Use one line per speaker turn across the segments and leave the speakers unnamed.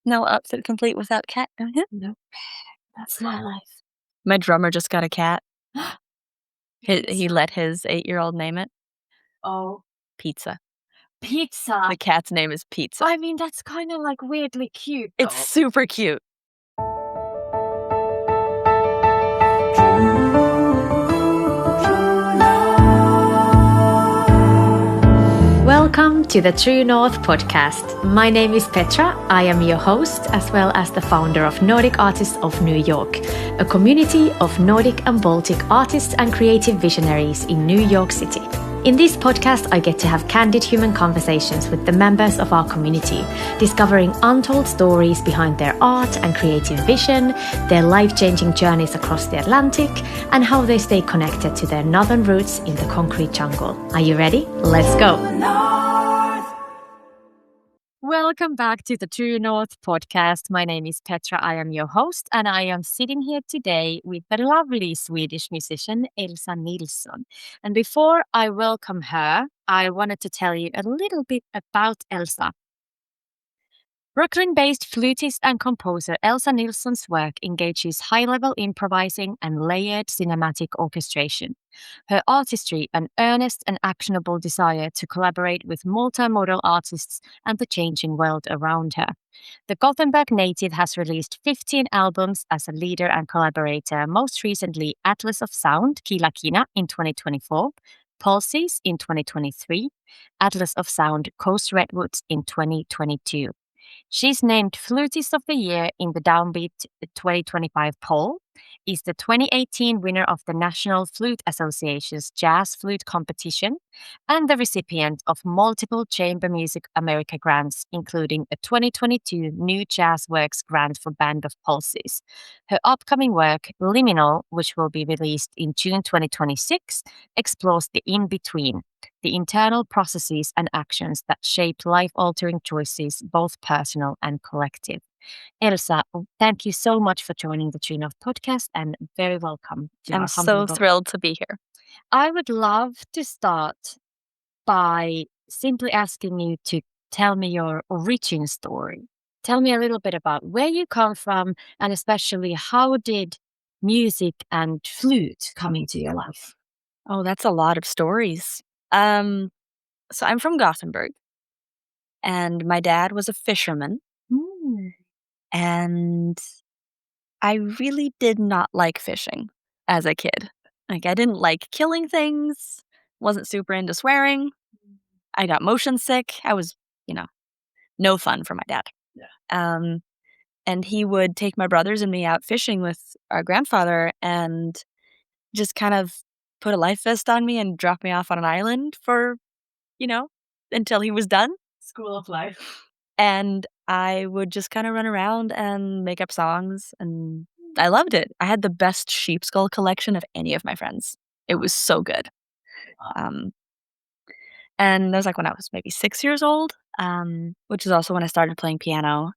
No outfit complete without cat.
Nope. That's my life.
My drummer just got a cat. He let his 8-year-old name it
Oh,
Pizza.
pizza.
The cat's name is Pizza.
I mean, that's kind of like weirdly cute.
It's super cute.
Welcome to the True North podcast. My name is Petra. I am your host as well as the founder of Nordic Artists of New York, a community of Nordic and Baltic artists and creative visionaries in New York City. In this podcast, I get to have candid human conversations with the members of our community, discovering untold stories behind their art and creative vision, their life-changing journeys across the Atlantic, and how they stay connected to their northern roots in the concrete jungle. Are you ready? Let's go! Welcome back to the True North podcast. My name is Petra. I am your host, and I am sitting here today with the lovely Swedish musician Elsa Nilsson. And before I welcome her, I wanted to tell you a little bit about Elsa. Brooklyn-based flutist and composer Elsa Nilsson's work engages high-level improvising and layered cinematic orchestration. Her artistry, an earnest and actionable desire to collaborate with multimodal artists and the changing world around her. The Gothenburg native has released 15 albums as a leader and collaborator, most recently Atlas of Sound, Kila Kina in 2024, Pulses in 2023, Atlas of Sound, Coast Redwoods in 2022. She's named Flutist of the Year in the Downbeat 2025 poll, is the 2018 winner of the National Flute Association's Jazz Flute Competition, and the recipient of multiple Chamber Music America grants, including a 2022 New Jazz Works grant for Band of Pulses. Her upcoming work, Liminal, which will be released in June 2026, explores the in-between, the internal processes and actions that shape life-altering choices, both personal and collective. Elsa, thank you so much for joining the True North podcast and very welcome.
I'm so thrilled to be here.
I would love to start by simply asking you to tell me your origin story. Tell me a little bit about where you come from and especially how did music and flute come into your life?
Oh, that's a lot of stories. So I'm from Gothenburg, and my dad was a fisherman, and I really did not like fishing as a kid. Like, I didn't like killing things, wasn't super into swearing. I got motion sick. I was, no fun for my dad.
Yeah.
And he would take my brothers and me out fishing with our grandfather and just kind of put a life vest on me and drop me off on an island for, until he was done.
School of life.
And I would just kind of run around and make up songs, and I loved it. I had the best sheep skull collection of any of my friends. It was so good. And that was like when I was maybe 6 years old, which is also when I started playing piano.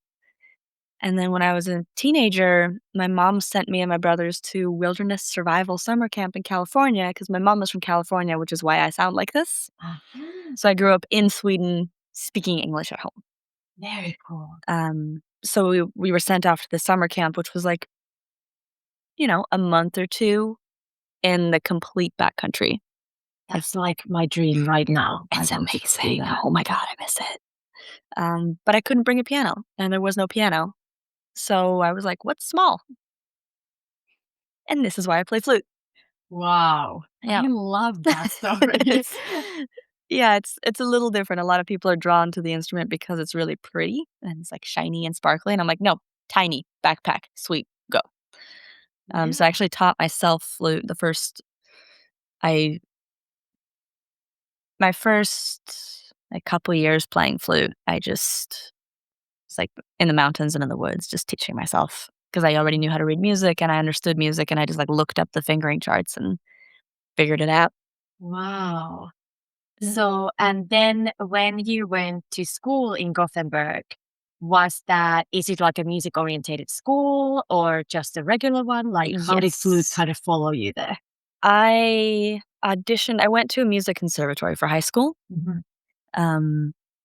And then when I was a teenager, my mom sent me and my brothers to wilderness survival summer camp in California because my mom was from California, which is why I sound like this. So I grew up in Sweden speaking English at home.
Very cool.
So we were sent off to the summer camp, which was like, a month or two in the complete backcountry.
That's like my dream right now.
It's amazing. Oh my God, I miss it. But I couldn't bring a piano, and there was no piano. So I was like, what's small? And this is why I play flute.
Wow.
Yeah.
I love that story.
Yeah, it's a little different. A lot of people are drawn to the instrument because it's really pretty and it's like shiny and sparkly. And I'm like, no, tiny, backpack, sweet, go. So I actually taught myself flute my first couple years playing flute. I just was like in the mountains and in the woods, just teaching myself because I already knew how to read music and I understood music, and I just like looked up the fingering charts and figured it out.
Wow. So, and then when you went to school in Gothenburg, is it like a music orientated school or just a regular one? Like how did flute kind of follow you there?
I auditioned. I went to a music conservatory for high school.
Mhm.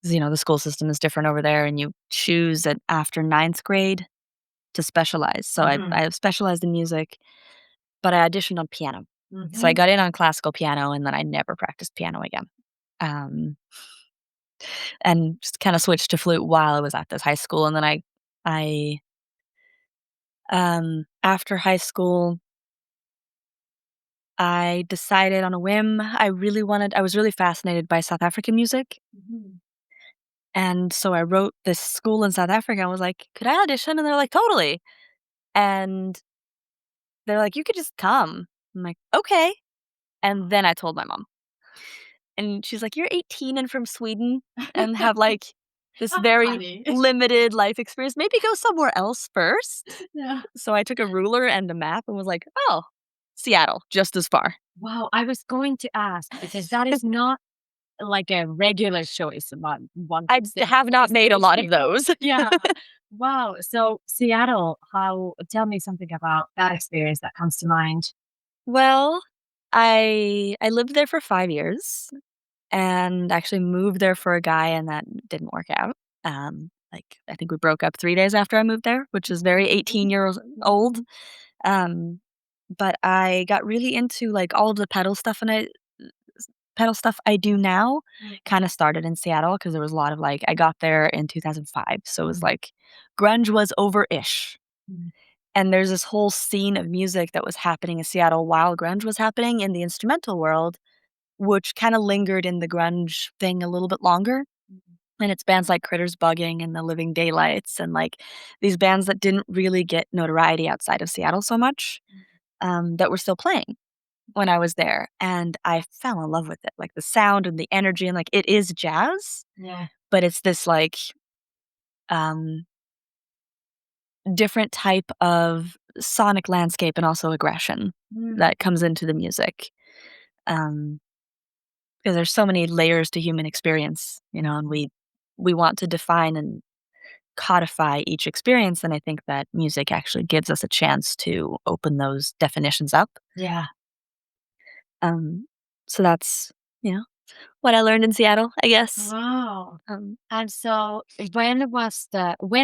'Cause, the school system is different over there, and you choose it after ninth grade to specialize. So I specialized in music, but I auditioned on piano. So I got in on classical piano, and then I never practiced piano again. Um, and just kinda switched to flute while I was at this high school, and then after high school, I decided on a whim, I was really fascinated by South African music, and so I wrote this school in South Africa. I was like, "Could I audition?" And they're like, "Totally." And they're like, "You could just come." I'm like, "Okay." And then I told my mom. And she's like, "You're 18 and from Sweden and have, like, this very
Funny.
limited life experience. Maybe go somewhere else first."
Yeah.
So I took a ruler and a map and was like, "Oh, Seattle, just as far."
Wow, I was going to ask because that is not like a regular choice one
I
could say.
have not made a lot of those.
Yeah. Wow. So Seattle, how tell me something about that experience that comes to mind.
Well, I lived there for 5 years and actually moved there for a guy, and that didn't work out. I think we broke up 3 days after I moved there, which is very 18 years old. Um, but I got really into, like, all of the pedal stuff I do now kinda started in Seattle because there was a lot of, like, I got there in 2005, so it was, like, grunge was over-ish.
Mhm.
And there's this whole scene of music that was happening in Seattle while grunge was happening in the instrumental world, which kinda lingered in the grunge thing a little bit longer. And it's bands like Critters Bugging and The Living Daylights and, like, these bands that didn't really get notoriety outside of Seattle so much, that were still playing when I was there, and I fell in love with it, like, the sound and the energy and, like, it is jazz,
Yeah.
but it's this, like, um, different type of sonic landscape and also aggression
Mm.
that comes into the music, um, because there's so many layers to human experience, and we want to define and codify each experience, and I think that music actually gives us a chance to open those definitions up.
Yeah.
Um, so that's, what I learned in Seattle, I guess.
Wow.
Um,
And so when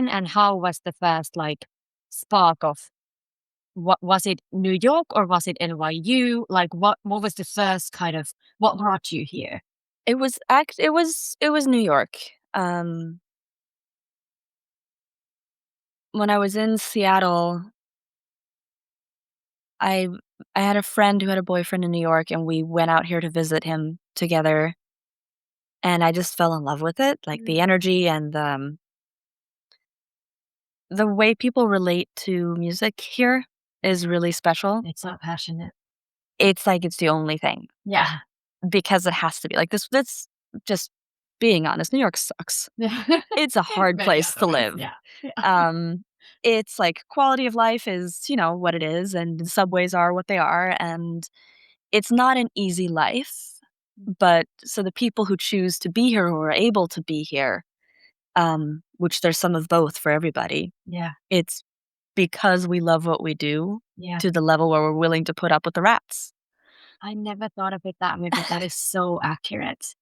and how was the first like spark of what was it New York or was it NYU? Like what was the first kind of what brought you here?
it was New York. Um, when I was in Seattle, I I had a friend who had a boyfriend in New York, and we went out here to visit him together, and I just fell in love with it, like, the energy and the way people relate to music here is really special.
It's so passionate.
It's like it's the only thing,
Yeah.
because it has to be, like, this that's just being honest, New York sucks.
Yeah.
It's a
In
hard
many
place to
other ways.
live.
Yeah. Yeah.
Um, it's like quality of life is, what it is, and the subways are what they are, and it's not an easy life, but so the people who choose to be here, who are able to be here, which there's some of both for everybody,
Yeah.
it's because we love what we do
Yeah.
to the level where we're willing to put up with the rats.
I never thought of it that way, but that is so accurate.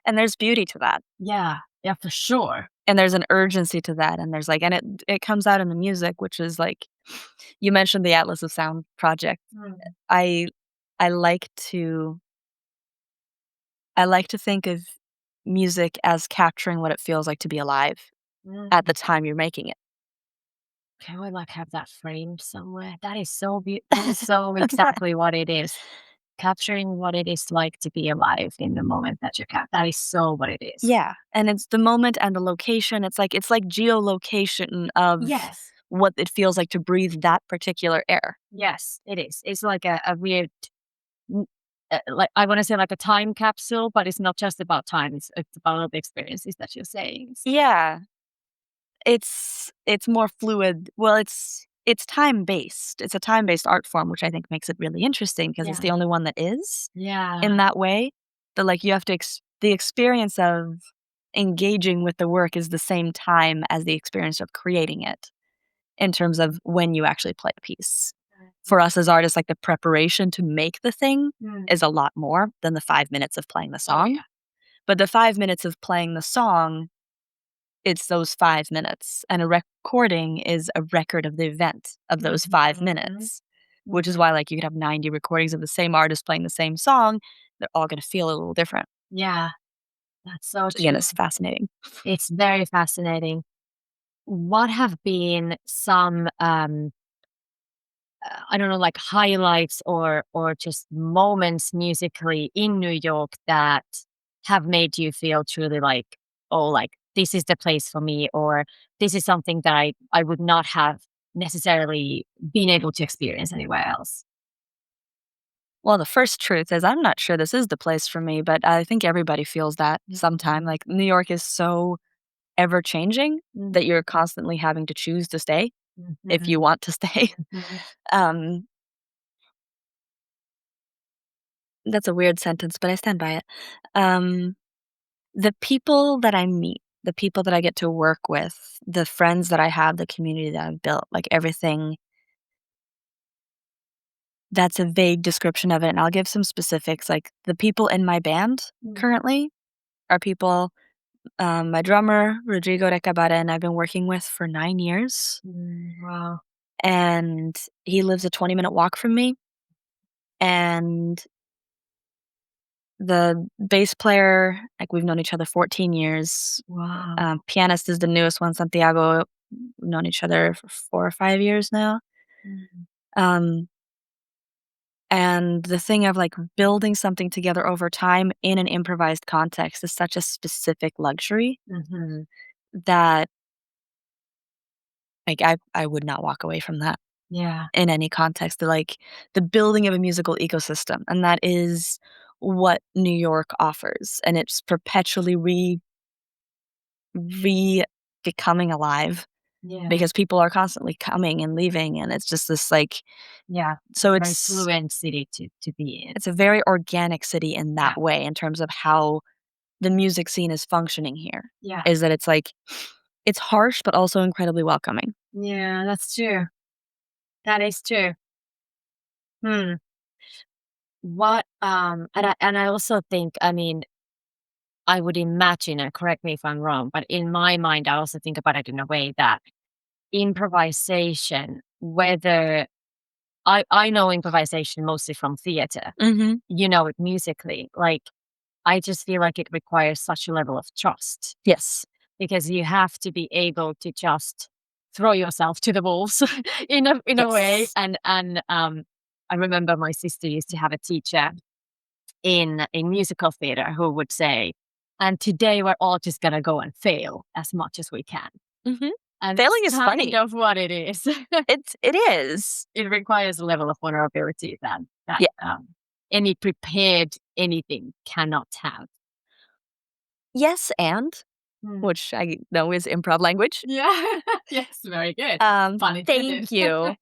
And there's beauty to that.
Yeah. Yeah, for sure.
And there's an urgency to that, and there's, like, and it comes out in the music, which is, like, you mentioned the Atlas of Sound project.
Mm.
I I like to I like to think of music as capturing what it feels like to be alive at
Mm.
the time you're making it.
Can we like have that framed somewhere? That is so that is so exactly what it is. Capturing what it is like to be alive in the moment that you can. That is so what it is.
Yeah, and it's the moment and the location, it's like geolocation of
Yes.
what it feels like to breathe that particular air.
Yes, it is. It's like a weird, n- like I want to say like a time capsule, but it's not just about time. It's about all the experiences that you're saying.
Yeah, it's more fluid. Well, it's time-based. It's a time-based art form, which I think makes it really interesting because it's
Yeah.
the only one that is
Yeah.
in that way. That, like, you have to the experience of engaging with the work is the same time as the experience of creating it in terms of when you actually play a piece. For us as artists, like, the preparation to make the thing
Mm.
is a lot more than the 5 minutes of playing the
Oh
song,
yeah.
But the 5 minutes of playing the song, it's those 5 minutes, and a recording is a record of the event of those 5 minutes, which is why, like, you could have 90 recordings of the same artist playing the same song, they're all gonna feel a little different,
Yeah, that's so
which again
true.
is fascinating.
It's very fascinating. What have been some I don't know, like highlights or just moments musically in New York that have made you feel truly like, oh, like this is the place for me, or this is something that I would not have necessarily been able to experience anywhere else.
Well, the first truth is I'm not sure this is the place for me, but I think everybody feels that sometime,
Mhm.
like, New York is so ever-changing
Mm,
that you're constantly having to choose to stay if you
mhm,
want to stay.
mhm,
Um, that's a weird sentence, but I stand by it. Um, the people that I meet, the people that I get to work with, the friends that I have, the community that I've built, like, everything that's a vague description of it, and I'll give some specifics, like, the people in my band
mm,
currently are people, my drummer, Rodrigo Recabaren, I've been working with for 9 years,
wow.
and he lives a 20-minute walk from me, and the bass player, like, we've known each other 14 years.
Wow.
Pianist is the newest one, Santiago. We've known each other for 4 or 5 years now.
Mm,
Um, and the thing of, like, building something together over time in an improvised context is such a specific luxury
mhm.
that, like, I would not walk away from that
Yeah,
in any context. Like, the building of a musical ecosystem, and that is what New York offers, and it's perpetually re becoming alive
yeah,
because people are constantly coming and leaving, and it's just this, like,
yeah.
so
Very
it's
fluent city to be in.
it's a very organic city in
Yeah,
that way in terms of how the music scene is functioning here,
yeah,
is that it's, like, it's harsh, but also incredibly welcoming.
yeah. That's true. That is true. Hmm. What and I also think, I mean, I would imagine, and correct me if I'm wrong, but in my mind, I also think about it in a way that improvisation, whether I know improvisation mostly from theater,
Mhm.
you know it musically. Like I just feel like it requires such a level of trust
Yes.
because you have to be able to just throw yourself to the wolves in a way.
Yes.
And I remember my sister used to have a teacher in musical theater who would say, "And today we're all just gonna go and fail as much as we can."
Mhm.
And that's
Failing is
kind
funny.
of what it is.
It is.
It requires a level of vulnerability that
Yeah.
any prepared anything cannot have.
Yes, and
Hmm.
which I know is improv language.
Yeah. Yes, very good. Pun intended.
Thank you.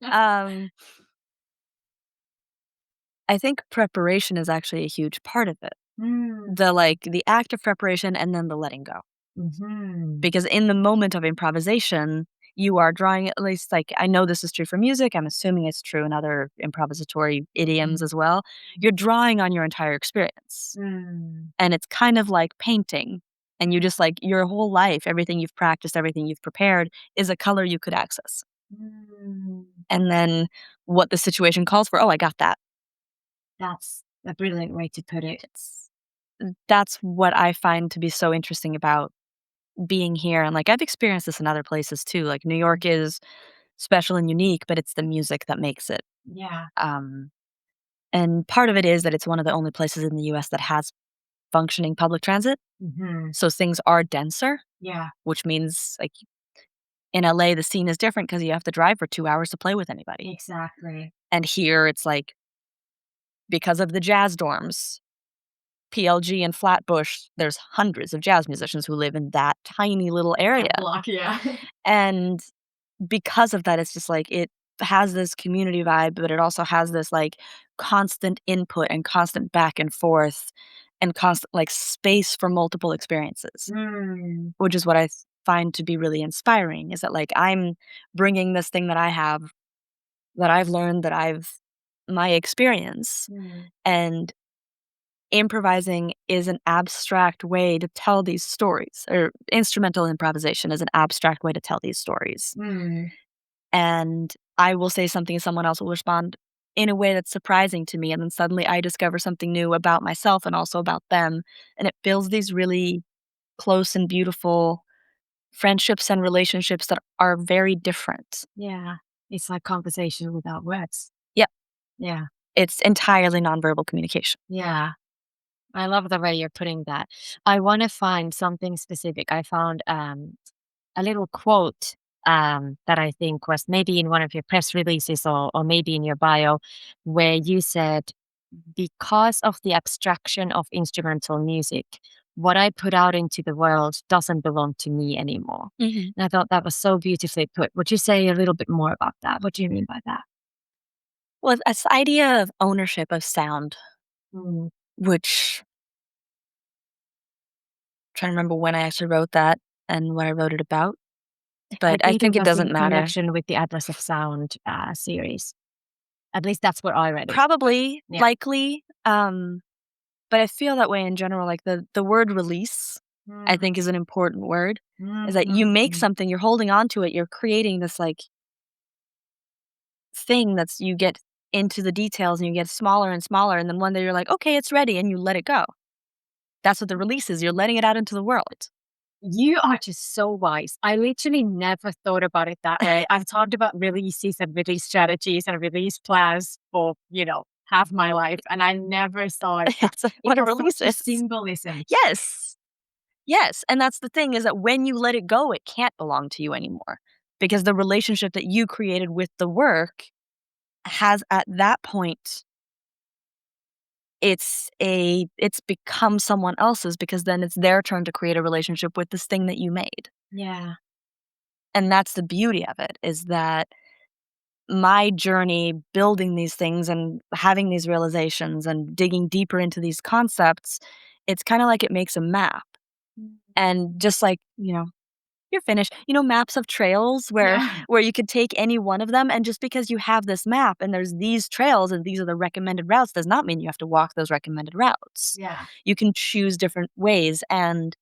I think preparation is actually a huge part of it.
Mm.
The act of preparation and then the letting go.
Mhm.
Because in the moment of improvisation, you are drawing at least, like, I know this is true for music, I'm assuming it's true in other improvisatory idioms
Mhm.
as well. You're drawing on your entire experience,
Mm.
and it's kind of like painting, and you just, like, your whole life, everything you've practiced, everything you've prepared is a color you could access.
Mm.
And then what the situation calls for, "Oh, I got that."
That's a brilliant way to put it.
It's that's what I find to be so interesting about being here, and, like, I've experienced this in other places too, like, New York is special and unique, but it's the music that makes it.
Yeah.
Um, and part of it is that it's one of the only places in the US that has functioning public transit,
Mhm.
so things are denser,
Yeah,
which means, like, in LA, the scene is different because you have to drive for 2 hours to play with anybody.
exactly.
And here, it's like, because of the jazz dorms, PLG and Flatbush, there's hundreds of jazz musicians who live in that tiny little area.
That block, yeah.
And because of that, it's just like it has this community vibe, but it also has this, like, constant input and constant back and forth and constant, like, space for multiple experiences,
Mm.
which is what I find to be really inspiring, is that, like, I'm bringing this thing that I have, that I've learned, that I've my experience,
Mm.
and improvising is an abstract way to tell these stories, or instrumental improvisation is an abstract way to tell these stories. And I will say something and someone else will respond in a way that's surprising to me, and then suddenly I discover something new about myself and also about them, and it builds these really close and beautiful friendships and relationships that are very different.
Yeah. It's like conversation without words.
Yep.
Yeah.
It's entirely nonverbal communication.
Yeah. I love the way you're putting that. I want to find something specific. I found a little quote that I think was maybe in one of your press releases or maybe in your bio, where you said, because of the abstraction of instrumental music, what I put out into the world doesn't belong to me anymore.
Mhm.
And I thought that was so beautifully put. Would you say a little bit more about that? What do you mean by that?
Well, it's the idea of ownership of sound,
Mm.
which trying to remember when I actually wrote that and what I wrote it about,
I
but I
think it
think it
was in
doesn't matter.
connection with the Atlas of Sound series. At least that's what I read it.
Probably,
Yeah.
likely, but I feel that way in general, like, the word release, I think, is an important word, is that you make
Mhm.
something, you're holding on to it, you're creating this, like, thing that's you get into the details and you get smaller and smaller, and then one day you're like, "Okay, it's ready," and you let it go. That's what the release is, you're letting it out into the world.
You are just so wise. I literally never thought about it that way. I've talked about releases and release strategies and release plans for, half my life, and I never saw it that.
It's like
It
what a
has
release
such a
is.
symbolism.
Yes. Yes, and that's the thing is that when you let it go, it can't belong to you anymore because the relationship that you created with the work has at that point it's become someone else's because then it's their turn to create a relationship with this thing that you made.
Yeah.
And that's the beauty of it is that my journey building these things and having these realizations and digging deeper into these concepts, it's kind of like it makes a map. And just like, you're Finnish. Maps of trails where
Yeah.
where you could take any one of them, and just because you have this map and there's these trails and these are the recommended routes does not mean you have to walk those recommended routes.
Yeah.
You can choose different ways, and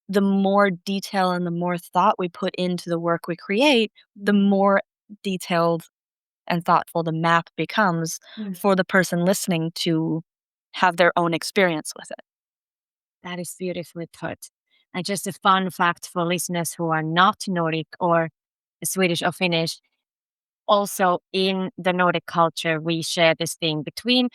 the more detail and the more thought we put into the work we create, the more detailed and thoughtful the map becomes
Mm.
for the person listening to have their own experience with it.
That is beautifully put. And just a fun fact for listeners who are not Nordic or Swedish or Finnish, also in the Nordic culture, we share this thing between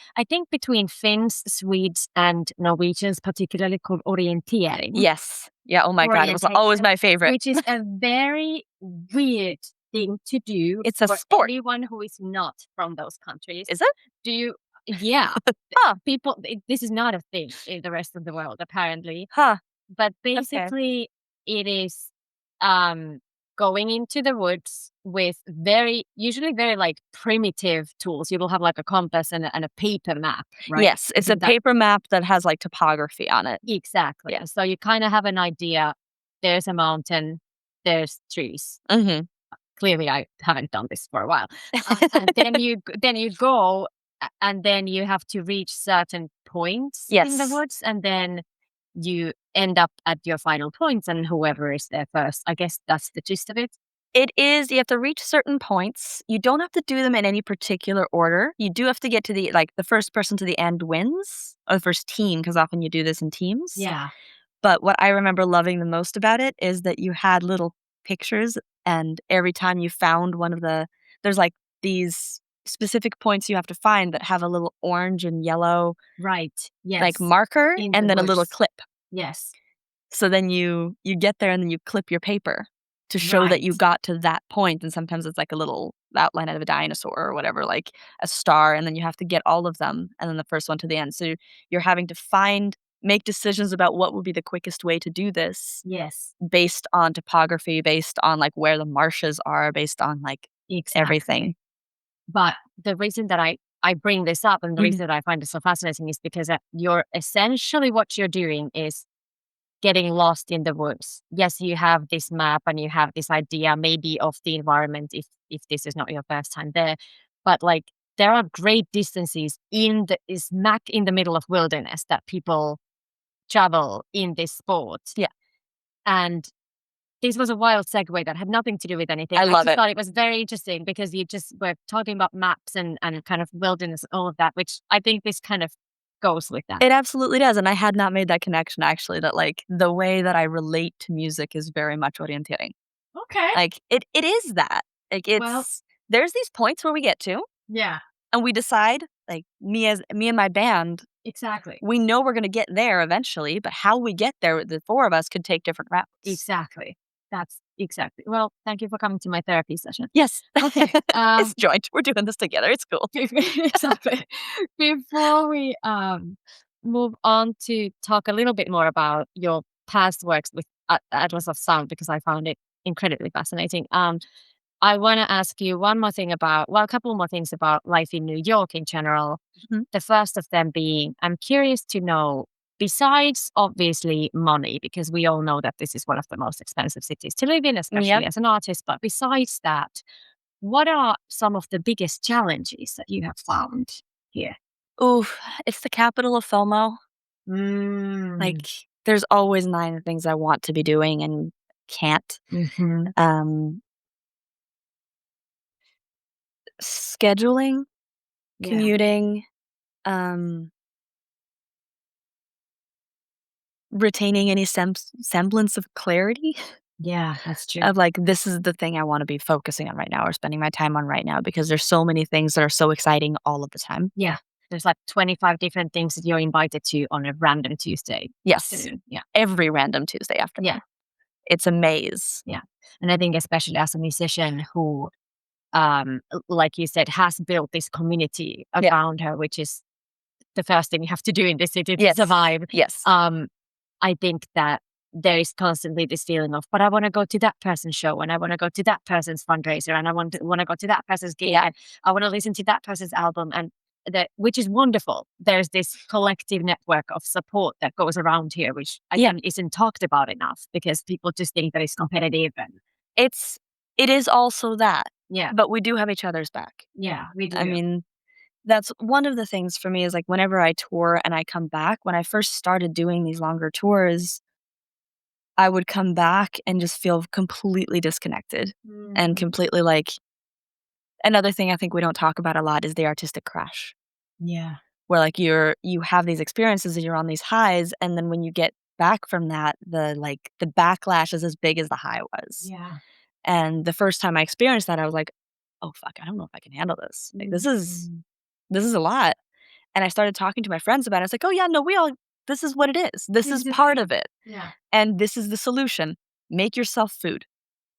Finns, Swedes, and Norwegians, particularly called orientering,
Yes. Yeah, oh my god, it was always
orientation,
my favorite.
which is a very weird thing to do
It's a
for
sport.
anyone who is not from those countries.
Is it?
Do you? Yeah,
Huh,
this is not a thing in the rest of the world, apparently.
huh,
But
okay.
basically, it is um, going into the woods with usually very like primitive tools. You will have like a compass and a paper map, right?
Yes, it's a
Because that
paper map that has, like, topography on it.
exactly.
Yeah.
So you kind of have an idea. There's a mountain. There's trees.
Mhm.
Clearly, I haven't done this for a while. And then you go, and then you have to reach certain points in the
Yes.
woods, and then you end up at your final points, and whoever is there first. I guess that's the gist of it.
It is you have to reach certain points. You don't have to do them in any particular order. You do have to get to the first person to the end wins, or the first team, because often you do this in teams.
Yeah.
But what I remember loving the most about it is that you had little pictures, and every time you found one of there's, like, these specific points you have to find that have a little orange and yellow,
Right.
like,
Yes.
marker
In the
and then a little
woods.
clip.
Yes.
So then you get there and then you clip your paper to show that you
Right.
got to that point, and sometimes it's like a little outline of a dinosaur or whatever, like a star, and then you have to get all of them, and then the first one to the end. So you're having to make decisions about what would be the quickest way to do this
Yes.
based on topography, based on, like, where the marshes are, based on, like,
Exactly.
everything.
But the reason that I bring this up, and the
Mhm.
reason that I find it so fascinating, is because you're essentially what you're doing is getting lost in the woods. Yes, you have this map and you have this idea maybe of the environment if this is not your first time there. But like there are great distances smack in the middle of wilderness that people travel in this sport.
Yeah.
And this was a wild segue that had nothing to do with anything.
I love
just
it.
thought it was very interesting because you just were talking about maps and kind of wilderness and all of that, which I think this kind of goes with that.
It absolutely does, and I had not made that connection actually, that, like, the way that I relate to music is very much orienteering.
Okay.
Like, it is that. Like,
Well,
there's these points where we get to,
yeah,
and we decide, like, me and my band,
exactly.
we know we're gonna get there eventually, but how we get there, the 4 of us could take different routes.
Exactly. That's exactly. Well, thank you for coming to my therapy session.
Yes.
Okay.
It's joint. We're doing this together. It's cool.
Exactly. Before we move on to talk a little bit more about your past works with Atlas of Sound, because I found it incredibly fascinating. I want to ask you one more thing about, well, a couple more things about life in New York in general.
Mhm.
The first of them being, I'm curious to know, besides obviously money, because we all know that this is one of the most expensive cities to live in, especially
Yep.
as an artist. But besides that, what are some of the biggest challenges that you have found here?
Ooh, it's the capital of FOMO.
Mm.
Like, there's always 9 things I want to be doing and can't.
Mhm.
Scheduling,
Yeah.
commuting, um, retaining any semblance of clarity
Yeah, that's true.
of, like, this is the thing I wanna be focusing on right now or spending my time on right now because there's so many things that are so exciting all of the time.
Yeah. There's like 25 different things that you're invited to on a random Tuesday
Yes.
afternoon. Yeah.
Every random Tuesday afternoon.
Yeah.
It's a maze.
Yeah. And I think especially as a musician who like you said, has built this community
Yeah.
around her, which is the first thing you have to do in this city to
Yes.
survive.
Yes.
I think that there is constantly this feeling of, but I want to go to that person's show and I want to go to that person's fundraiser and I want to go to that person's gig and I want to listen to that person's album and that, which is wonderful. There's this collective network of support that goes around here, which I think isn't talked about enough because people just think that it's competitive and
it is also that.
yeah,
But we do have each other's back.
yeah, we do.
I mean, that's one of the things for me is, like, whenever I tour and I come back, when I first started doing these longer tours, I would come back and just feel completely disconnected and completely, like, another thing I think we don't talk about a lot is the artistic crash,
Yeah.
where, like, you have these experiences and you're on these highs, and then when you get back from that, the backlash is as big as the high was.
Yeah.
And the first time I experienced that, I was like, "Oh, fuck, I don't know if I can handle this. Like, this is a lot." And I started talking to my friends about it. I was like, "Oh, yeah, no, this is what it is. This is part of it.
Yeah.
And this is the solution. Make yourself food.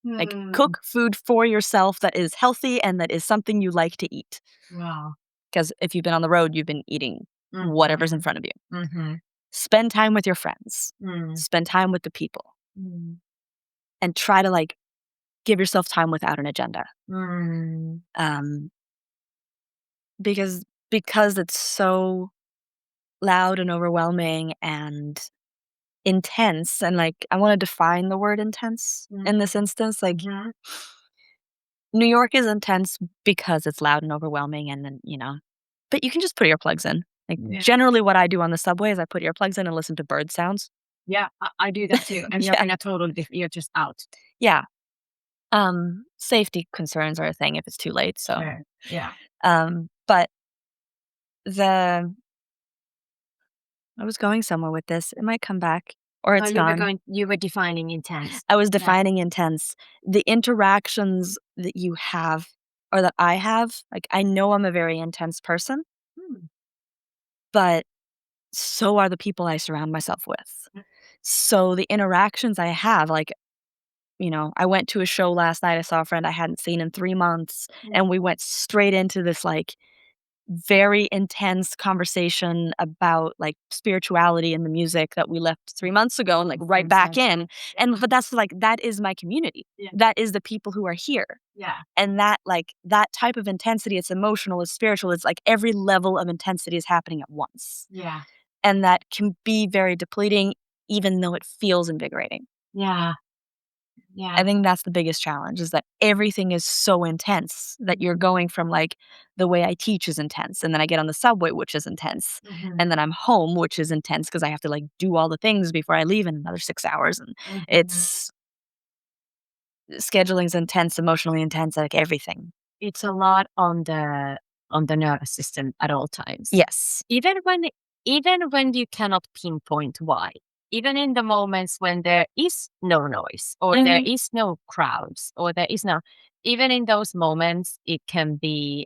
Like,
Mm.
cook food for yourself that is healthy and that is something you like to eat.
Wow.
Because if you've been on the road, you've been eating whatever's in front of you.
Mm-hmm.
Spend time with your friends.
Mm.
Spend time with the people.
Mm.
And try to, like, give yourself time without an agenda.
Mm.
Um, because it's so loud and overwhelming and intense, and, like, I wanna define the word intense in this instance, like,
Mhm.
New York is intense because it's loud and overwhelming and then, but you can just put earplugs in. Like,
Yeah.
generally what I do on the subway is I put earplugs in and listen to bird sounds.
Yeah, I do that too. And you're
Yeah.
in a total you're just out.
Yeah. Safety concerns are a thing if it's too late, so,
Sure. Yeah.
but the I was going somewhere with this. It might come back or
Oh,
it's gone.
you were defining intense.
I was
Yeah.
defining intense. The interactions that you have or that I have, like, I know I'm a very intense person,
Hmm.
but so are the people I surround myself with. So the interactions I have, like, I went to a show last night. I saw a friend I hadn't seen in 3 months, and we went straight into this, like, very intense conversation about, like, spirituality and the music that we left 3 months ago and, like, right back in, but that's, like, that is my community.
Yeah.
That is the people who are here,
Yeah.
and that, like, that type of intensity, it's emotional, it's spiritual, it's, like, every level of intensity is happening at once,
Yeah.
and that can be very depleting even though it feels invigorating.
Yeah.
I think that's the biggest challenge, is that everything is so intense that you're going from, like, the way I teach is intense, and then I get on the subway, which is intense, and then I'm home, which is intense because I have to, like, do all the things before I leave in another 6 hours, and it's scheduling's intense, emotionally intense, like, everything.
It's a lot on the nervous system at all times.
Yes.
Even when you cannot pinpoint why. Even in the moments when there is no noise or there is no crowds or there is no, even in those moments it can be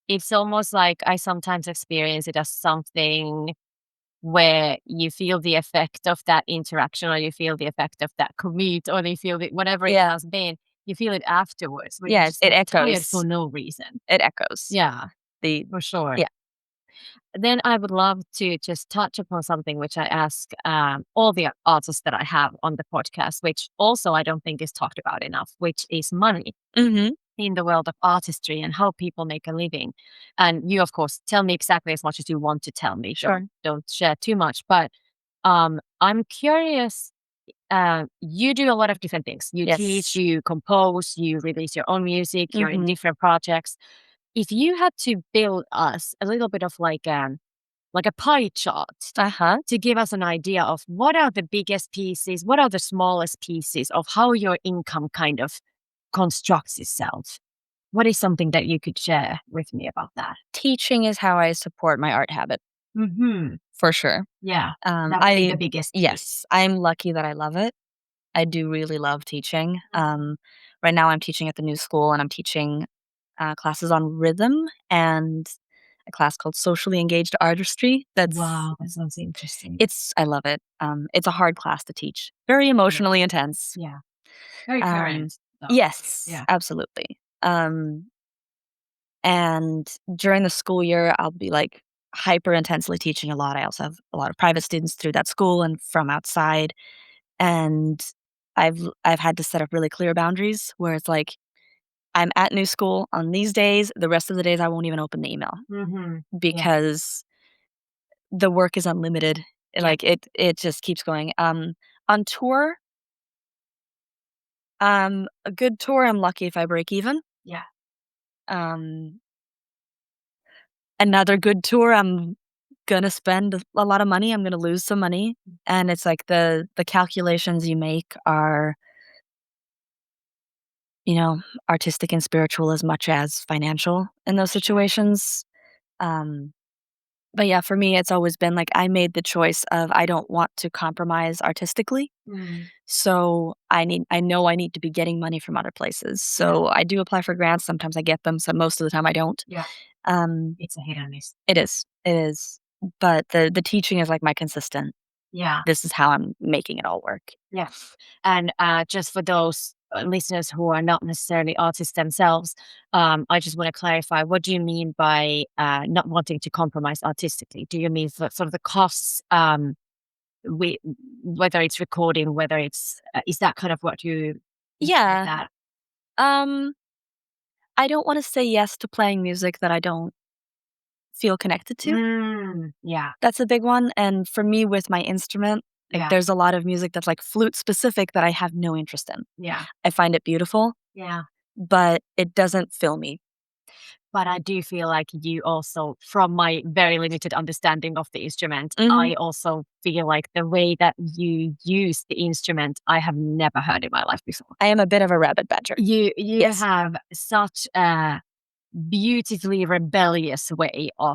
it's almost like I sometimes experience it as something where you feel the effect of that interaction or you feel the effect of that commute or you feel whatever it has been, you feel it afterwards when you're
Yeah,
just
it
like tired
echoes.
for no reason.
It echoes.
Yeah,
The
for sure.
Yeah.
Then I would love to just touch upon something which I ask all the artists that I have on the podcast, which also I don't think is talked about enough, which is money
Mhm.
in the world of artistry and how people make a living. And you, of course, tell me exactly as much as you want to tell me.
Sure.
Don't share too much. But I'm curious. You do a lot of different things. You teach,
Yes.
you compose, you release your own music. You're in
Mhm.
different projects. If you had to build us a little bit of like a pie chart
Uh-huh.
to give us an idea of what are the biggest pieces, what are the smallest pieces of how your income kind of constructs itself. What is something that you could share with me about that?
Teaching is how I support my art habit,
Mhm.
for sure.
Yeah, that would be
I
the biggest piece.
Yes, I'm lucky that I love it. I do really love teaching. Right now I'm teaching at the new school, and I'm teaching, classes on rhythm and a class called Socially Engaged Artistry.
Wow, that sounds interesting.
I love it. It's a hard class to teach. Very
Yeah.
emotionally intense.
Yeah. Very
Um,
current, though.
yes,
Yeah.
absolutely. And during the school year, I'll be, like, hyper intensely teaching a lot. I also have a lot of private students through that school and from outside, and I've had to set up really clear boundaries where it's like, I'm at new school on these days, the rest of the days I won't even open the email
Yeah.
because the work is unlimited.
Yeah.
Like, it just keeps going. On tour, a good tour, I'm lucky if I break even.
Yeah.
Um, Another good tour, I'm gonna spend a lot of money, I'm gonna lose some money, and it's like the calculations you make are, you know, artistic and spiritual as much as financial in those
Sure.
situations. Um, but yeah, for me, it's always been like I made the choice of I don't want to compromise artistically,
Mm.
so I know I need to be getting money from other places.
Yeah.
So I do apply for grants, sometimes I get them, so most of the time I don't.
Yeah.
Um,
It's a hit and miss.
it is, but the teaching is like my consistent,
Yeah.
this is how I'm making it all work.
Yeah. And just for those listeners who are not necessarily artists themselves, I just want to clarify what do you mean by not wanting to compromise artistically? Do you mean for sort of the costs, we, whether it's recording, whether it's, is that kind of what you get
Yeah,
that?
um, I don't wanna say yes to playing music that I don't feel connected to.
Yeah.
That's a big one, and for me with my instrument, like,
Yeah.
there's a lot of music that's, like, flute specific that I have no interest in.
Yeah.
I find it beautiful,
Yeah.
but it doesn't fill me.
But I do feel like you also, from my very limited understanding of the instrument,
Mhm.
I also feel like the way that you use the instrument, I have never heard in my life before.
I am a bit of a rabbit badger.
You
Yes.
have such a beautifully rebellious way uh,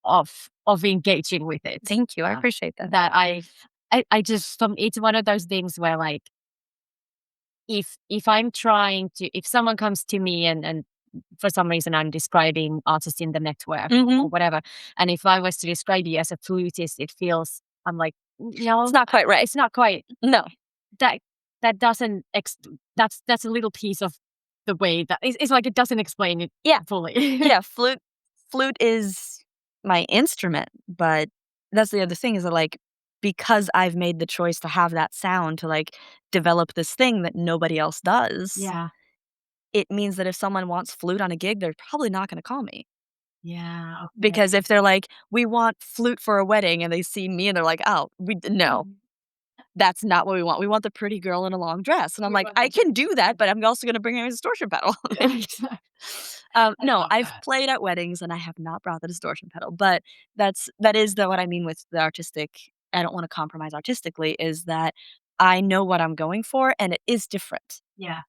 of engaging with it.
Thank you, I
Uh,
appreciate that.
that I just it's one of those things where like if I'm trying to, if someone comes to me and for some reason I'm describing artists in the network or
Mhm.
whatever, and if I was to describe you as a flutist, it feels I'm like
It's
no,
not quite right.
it's not quite
No.
that that doesn't that's a little piece of the way that it's like it doesn't explain it
Yeah.
fully.
Yeah, flute is my instrument, but that's the other thing is that, like, because I've made the choice to have that sound to, like, develop this thing that nobody else does,
Yeah.
it means that if someone wants flute on a gig, they're probably not gonna call me.
Yeah.
Because
Okay.
if they're like, "We want flute for a wedding," and they see me and they're like, "Oh, we d no." that's not what we want. We want the pretty girl in a long dress. And I'm like, I can do that, but I'm also going to bring a distortion pedal. No, I've played at weddings and I have not brought the distortion pedal, but that is what I mean with the artistic. I don't want to compromise artistically, is that I know what I'm going for and it is different.
Yeah.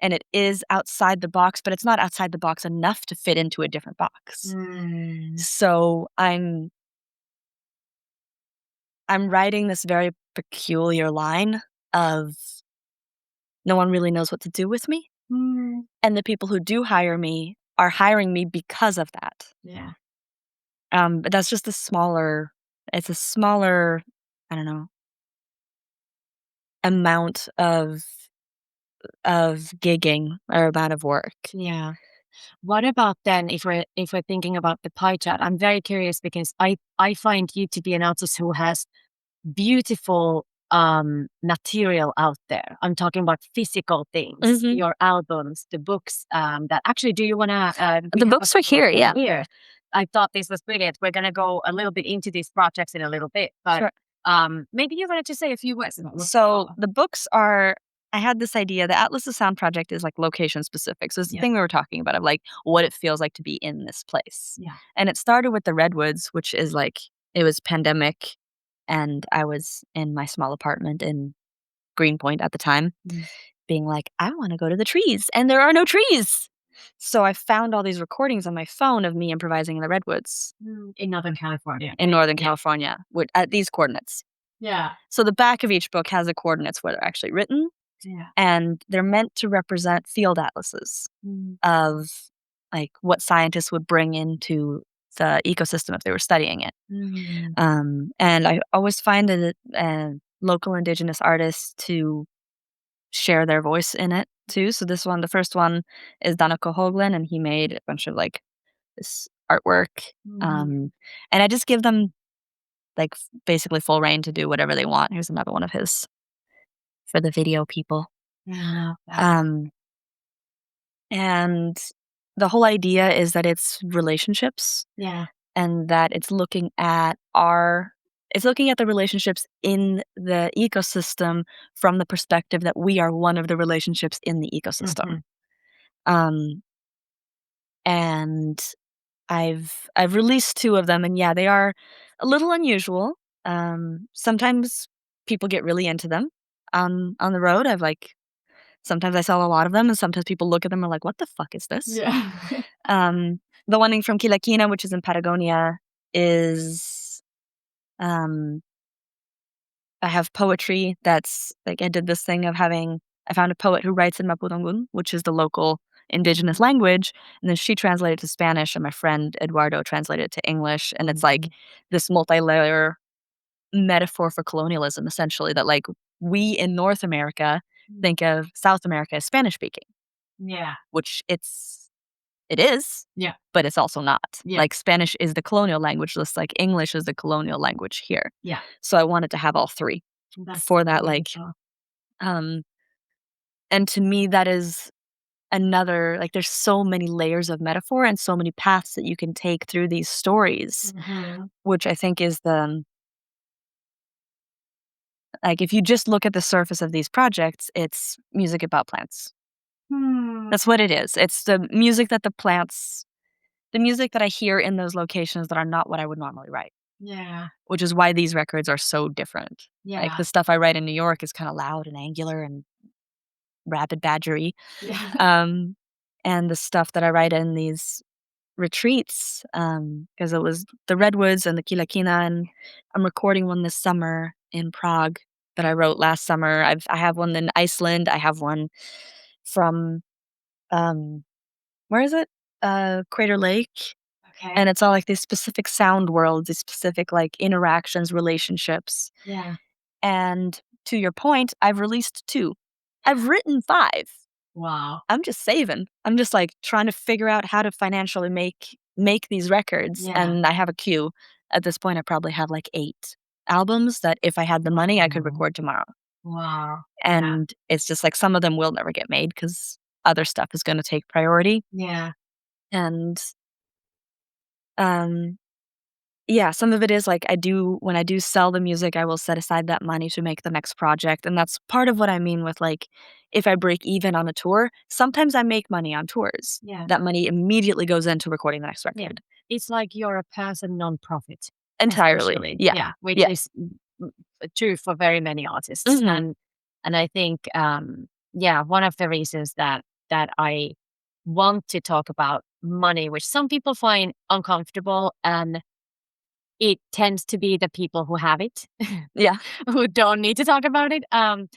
And it is outside the box, but it's not outside the box enough to fit into a different box. So I'm writing this very peculiar line of no one really knows what to do with me. And the people who do hire me are hiring me because of that.
Yeah.
But that's just it's a smaller, I don't know, amount of gigging or amount of work.
Yeah. What about then if we're thinking about the pie chart? I'm very curious because I find you to be an artist who has beautiful material out there. I'm talking about physical things, your albums, the books. That actually, do you want to?
The books are here, yeah.
Here, I thought this was brilliant. We're gonna go a little bit into these projects in a little bit, but
sure.
maybe you wanted to say a few words.
So the books are. I had this idea. The Atlas of Sound project is like location specific. So it's the thing we were talking about of like what it feels like to be in this place.
Yeah.
And it started with the Redwoods, which is like it was pandemic, and I was in my small apartment in Greenpoint at the time, being like, I want to go to the trees, and there are no trees. So I found all these recordings on my phone of me improvising in the Redwoods
In Northern California.
in Northern California at these coordinates.
Yeah.
So the back of each book has the coordinates where they're actually written.
Yeah.
And they're meant to represent field atlases of like what scientists would bring into the ecosystem if they were studying it. And I always find that local indigenous artists to share their voice in it too. So the first one is Danako Hoagland, and he made a bunch of like this artwork. And I just give them like basically full reign to do whatever they want. Here's another one of his for the video people. And the whole idea is that it's relationships.
Yeah.
And that it's looking at the relationships in the ecosystem from the perspective that we are one of the relationships in the ecosystem. And I've released 2 of them, and yeah, they are a little unusual. Sometimes people get really into them. On the road, sometimes I sell a lot of them, and sometimes people look at them and are like, "What the fuck is this?"
Yeah.
The one from Quilakina, which is in Patagonia, is I have poetry that's like I did this thing of I found a poet who writes in Mapudungun, which is the local indigenous language, and then she translated to Spanish, and my friend Eduardo translated it to English, and it's like this multi-layer metaphor for colonialism, essentially, that like we in North America think of South America as Spanish speaking.
Yeah.
Which it is.
Yeah.
But it's also not.
Yeah.
Like Spanish is the colonial language, just like English is the colonial language here.
Yeah.
So I wanted to have all 3 for that and to me that is another like there's so many layers of metaphor and so many paths that you can take through these stories, which I think is like if you just look at the surface of these projects, it's music about plants. That's what it is. It's the music that the music that I hear in those locations that are not what I would normally write.
Yeah.
Which is why these records are so different.
Yeah.
Like the stuff I write in New York is kind of loud and angular and rapid badgery.
Yeah.
And the stuff that I write in these retreats, because it was the Redwoods and the Kilakina, and I'm recording one this summer in Prague that I wrote last summer. I have one in Iceland. I have one from where is it? Crater Lake.
Okay.
And it's all like these specific sound worlds, these specific like interactions, relationships.
Yeah.
And to your point, I've released 2. I've written 5.
Wow.
I'm just saving. I'm just like trying to figure out how to financially make these records.
Yeah.
And I have a queue. At this point, I probably have like 8 albums that if I had the money, I could record tomorrow.
Wow.
And it's just like some of them will never get made because other stuff is going to take priority.
Yeah.
And Yeah, some of it is, like, when I do sell the music, I will set aside that money to make the next project, and that's part of what I mean with, like, if I break even on a tour, sometimes I make money on tours.
Yeah.
That money immediately goes into recording the next
Yeah.
record.
It's like you're a person non-profit,
Entirely.
essentially.
Yeah.
Yeah, which
Yeah.
is true for very many artists.
Mhm.
And I think yeah, one of the reasons that I want to talk about money, which some people find uncomfortable, and it tends to be the people who have it
Yeah.
who don't need to talk about it. And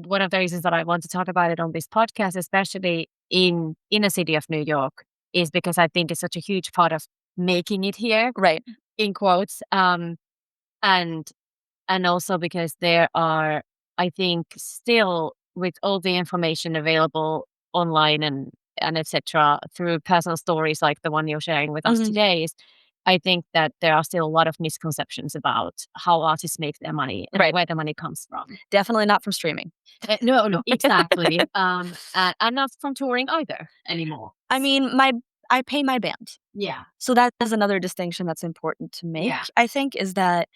one of the reasons that I want to talk about it on this podcast, especially in a city of New York, is because I think it's such a huge part of making it here,
Right.
in quotes. And and also because there are, I think, still, with all the information available online and etc., through personal stories like the one you're sharing with us
Mhm.
today, is I think that there are still a lot of misconceptions about how artists make their money and
Right.
where the money comes from.
Definitely not from streaming.
No, no, exactly. And not from touring either anymore.
I mean, I pay my band.
Yeah,
So that is another distinction that's important to make,
yeah.
I think, is that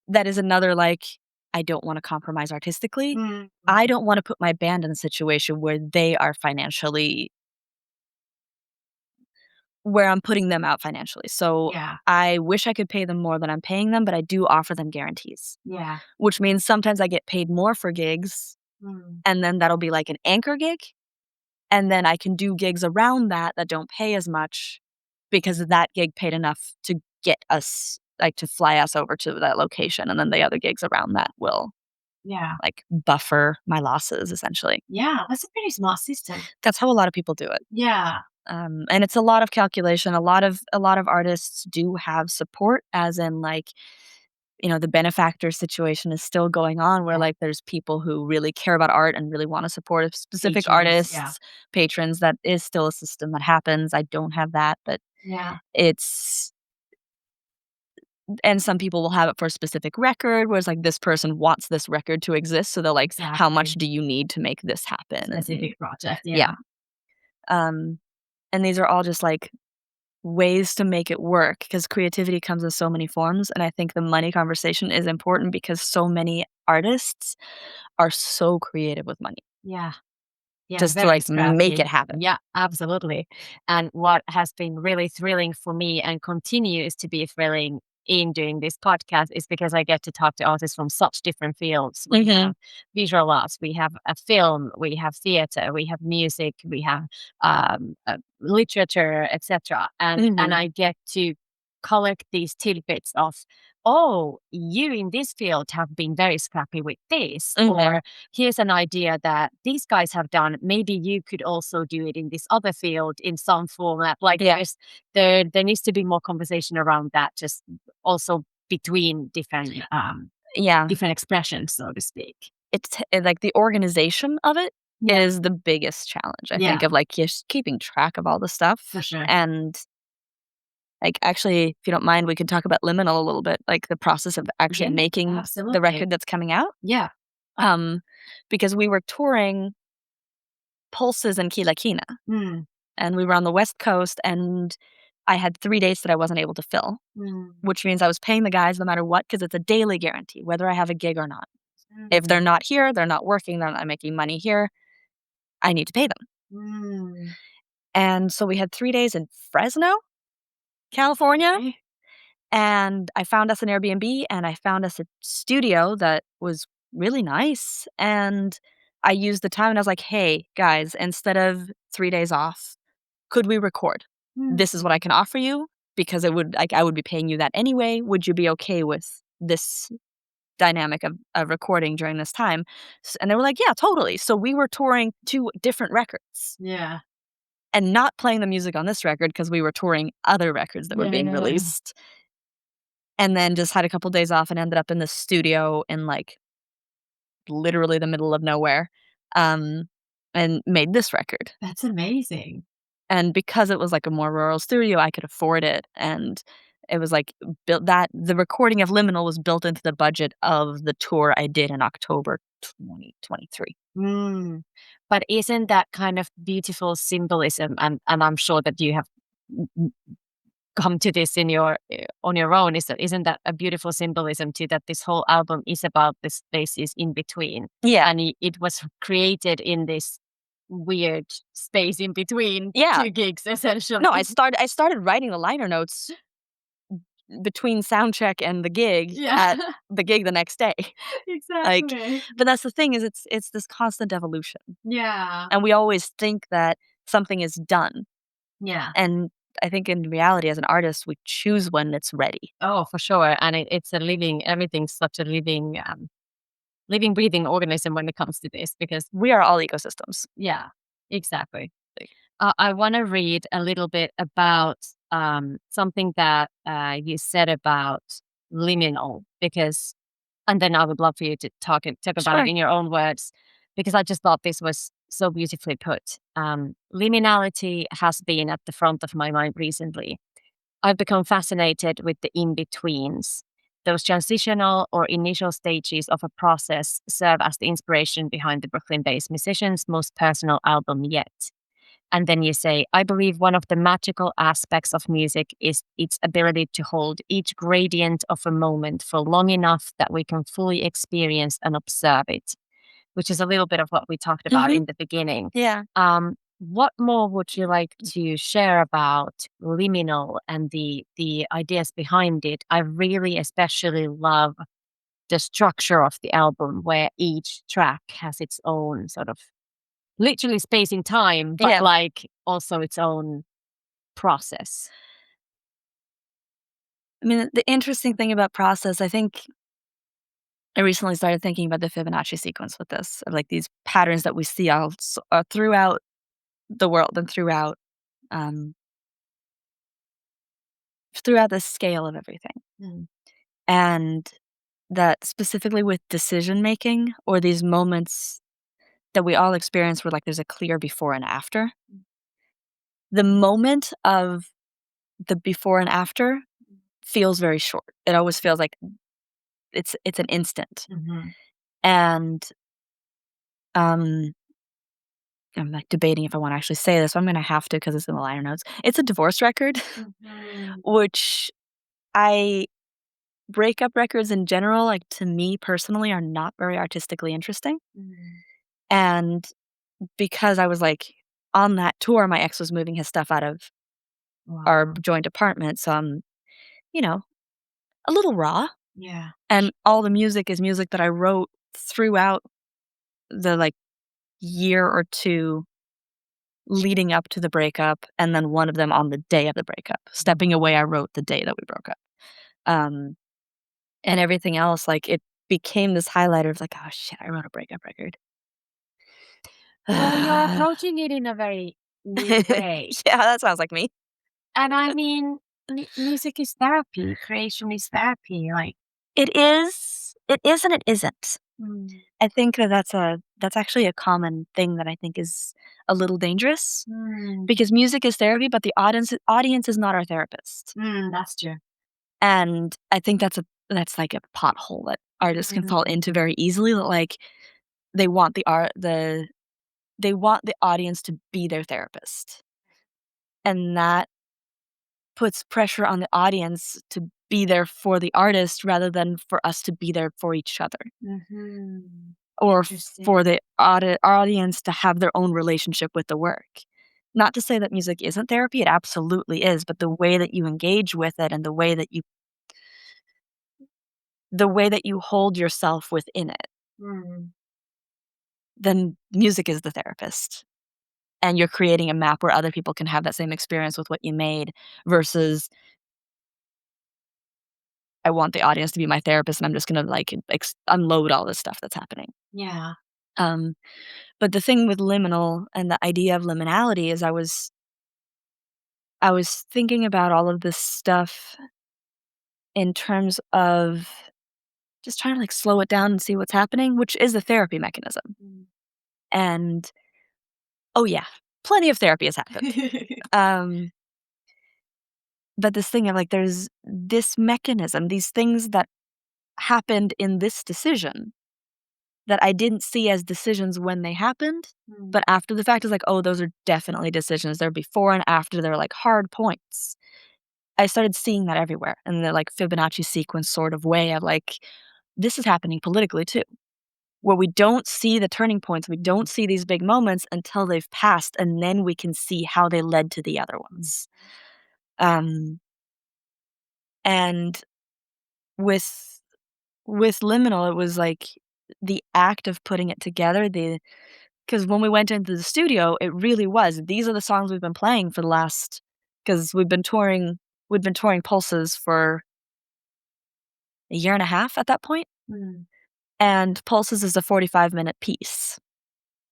is another, like, I don't wanna compromise artistically.
Mm,
I don't wanna put my band in a situation where they are financially where I'm putting them out financially. So,
yeah,
I wish I could pay them more than I'm paying them, but I do offer them guarantees,
yeah.
which means sometimes I get paid more for gigs,
Mm,
and then that'll be like an anchor gig, and then I can do gigs around that that don't pay as much because that gig paid enough to get us like, to fly us over to that location, and then the other gigs around that will,
yeah,
like, buffer my losses, essentially.
yeah. That's a pretty smart system.
That's how a lot of people do it.
Yeah,
And it's a lot of calculation. A lot of artists do have support, as in, like, the benefactor situation is still going on where,
yeah.
like, there's people who really care about art and really wanna support a specific
Patrons. Yeah,
artists, patrons. That is still a system that happens. I don't have that, but
yeah.
it's and some people will have it for a specific record, whereas, like, this person wants this record to exist, so they're like, "How much
Exactly.
do you need to make this happen?" And
Specific project.
yeah,
Yeah,
um, and these are all just, like, ways to make it work because creativity comes in so many forms, and I think the money conversation is important because so many artists are so creative with money
yeah. Yeah,
just to,
very
like, make it
scrappy.
happen.
Yeah, absolutely. And what has been really thrilling for me and continues to be thrilling in doing this podcast is because I get to talk to artists from such different fields. We
Mhm,
have visual arts, we have a film, we have theater, we have music, we have literature, etc. And
mhm,
I get to collect these tidbits of, oh, you in this field have been very scrappy with this,
mhm,
or here's an idea that these guys have done. Maybe you could also do it in this other field in some format. Like
yeah,
there needs to be more conversation around that, just also between
yeah.
different expressions, so to speak.
Like, the organization of it
Yeah,
is the biggest challenge, I think,
yeah,
of, like, just keeping track of all the
for
stuff,
sure.
and, like, actually, if you don't mind, we could talk about Liminal a little bit, like, the process of actually
Yeah,
making the
absolutely.
record that's coming out,
Yeah.
um, because we were touring Pulses and Kila Kina,
Mm,
and we were on the West Coast, and I had 3 dates that I wasn't able to fill,
mm,
which means I was paying the guys no matter what because it's a daily guarantee, whether I have a gig or not. If they're
mm,
not here, they're not working, they're not making money here, I need to pay them.
mm.
And so we had 3 days in Fresno, California,
Okay.
and I found us an Airbnb, and I found us a studio that was really nice, and I used the time and I was like, "Hey, guys, instead of 3 days off, could we record? This is what I
Mm,
can offer you because it would like, I would be paying you that anyway. Would you be okay with this dynamic of recording during this time?" And they were like, "Yeah, totally." So we were touring 2 different records
yeah.
and not playing the music on this record because we were touring other records that were being
Yeah.
released, and then just had a couple days off and ended up in the studio in, like, literally the middle of nowhere, um, and made this record.
That's amazing.
And because it was, like, a more rural studio, I could afford it, and it was, like, built that the recording of Liminal was built into the budget of the tour I did in October 2023.
Mm. But isn't that kind of beautiful symbolism? And I'm sure that you have come to this in your on your own. Isn't that a beautiful symbolism too, that this whole album is about the spaces in between?
Yeah.
And it was created in this weird space in between
Yeah.
two gigs, essentially.
No, I started writing the liner notes between sound check and the gig
Yeah.
at the gig the next day. Like,
Exactly.
but that's the thing, is it's this constant evolution.
Yeah.
And we always think that something is done.
Yeah.
And I think in reality, as an artist, we choose when it's ready.
Oh, for sure. And it's a living, everything's such a living, living, breathing organism when it comes to this, because
We are all ecosystems.
yeah, exactly. I want to read a little bit about something that you said about liminal, because, and then I would love for you to talk about it
Sure.
in your own words, because I just thought this was so beautifully put. Liminality has been at the front of my mind recently. I've become fascinated with the in-betweens. Those transitional or initial stages of a process serve as the inspiration behind the Brooklyn-based musician's most personal album yet. And then you say, I believe one of the magical aspects of music is its ability to hold each gradient of a moment for long enough that we can fully experience and observe it, which is a little bit of what we talked about
Mhm.
in the beginning.
Yeah.
What more would you like to share about liminal and the ideas behind it? I really especially love the structure of the album, where each track has its own sort of literally space in time, but
Yeah.
like also its own process.
I mean, the interesting thing about process, I think I recently started thinking about the Fibonacci sequence with this, of like these patterns that we see throughout the world and um, throughout the scale of everything.
Mm.
And that specifically with decision making, or these moments that we all experience where like there's a clear before and after. The moment of the before and after feels very short. It always feels like it's an instant.
Mhm.
And um I'm like debating if I want to actually say this, but I'm going to have to because it's in the liner notes. It's a divorce record,
Mhm.
which I breakup records in general, like to me personally, are not very artistically interesting.
Mm.
And because I was like on that tour, my ex was moving his stuff out of our
Wow.
joint apartment. So I'm, you know, a little raw.
Yeah.
And all the music is music that I wrote throughout the like year or two leading up to the breakup, and then one of them on the day of the breakup. Stepping Away, I wrote the day that we broke up. Um, and everything else, like, it became this highlighter of like, "Oh, shit, I wrote a breakup record."
Well, you're
Yeah,
approaching it in a very new way.
that sounds like me.
And I mean, music is therapy, creation is therapy. Like,
It is and it isn't.
mm.
I think that's actually a common thing that I think is a little dangerous,
Mm.
because music is therapy, but the audience is not our therapist.
That's true.
And I think that's like a pothole that artists can fall into
Mm.
very easily, that, like, they want they want the audience to be their therapist, and that puts pressure on the audience to be there for the artist rather than for us to be there for each other,
Mhm.
or
Interesting.
for the audience to have their own relationship with the work. Not to say that music isn't therapy, it absolutely is, but the way that you engage with it and the way that you hold yourself within it,
Mm.
then music is the therapist. And you're creating a map where other people can have that same experience with what you made, versus I want the audience to be my therapist and I'm just gonna like unload all this stuff that's happening.
Yeah.
Um, but the thing with liminal and the idea of liminality is I was thinking about all of this stuff in terms of just trying to like slow it down and see what's happening, which is a therapy mechanism.
Mm.
And oh yeah, plenty of therapy has happened. Um, but this thing of like there's this mechanism, these things that happened in this decision that I didn't see as decisions when they happened,
Mm.
but after the fact is like, oh, those are definitely decisions. They're before and after. They're like hard points. I started seeing that everywhere in the, like, Fibonacci sequence sort of way of, like, this is happening politically too, where we don't see the turning points, we don't see these big moments until they've passed, and then we can see how they led to the other ones. Um, and with Liminal, it was, like, the act of putting it together, because when we went into the studio, it really was, these are the songs we've been playing for the last, because we'd been touring Pulses for a year and a half at that point,
Mm.
and Pulses is a 45-minute piece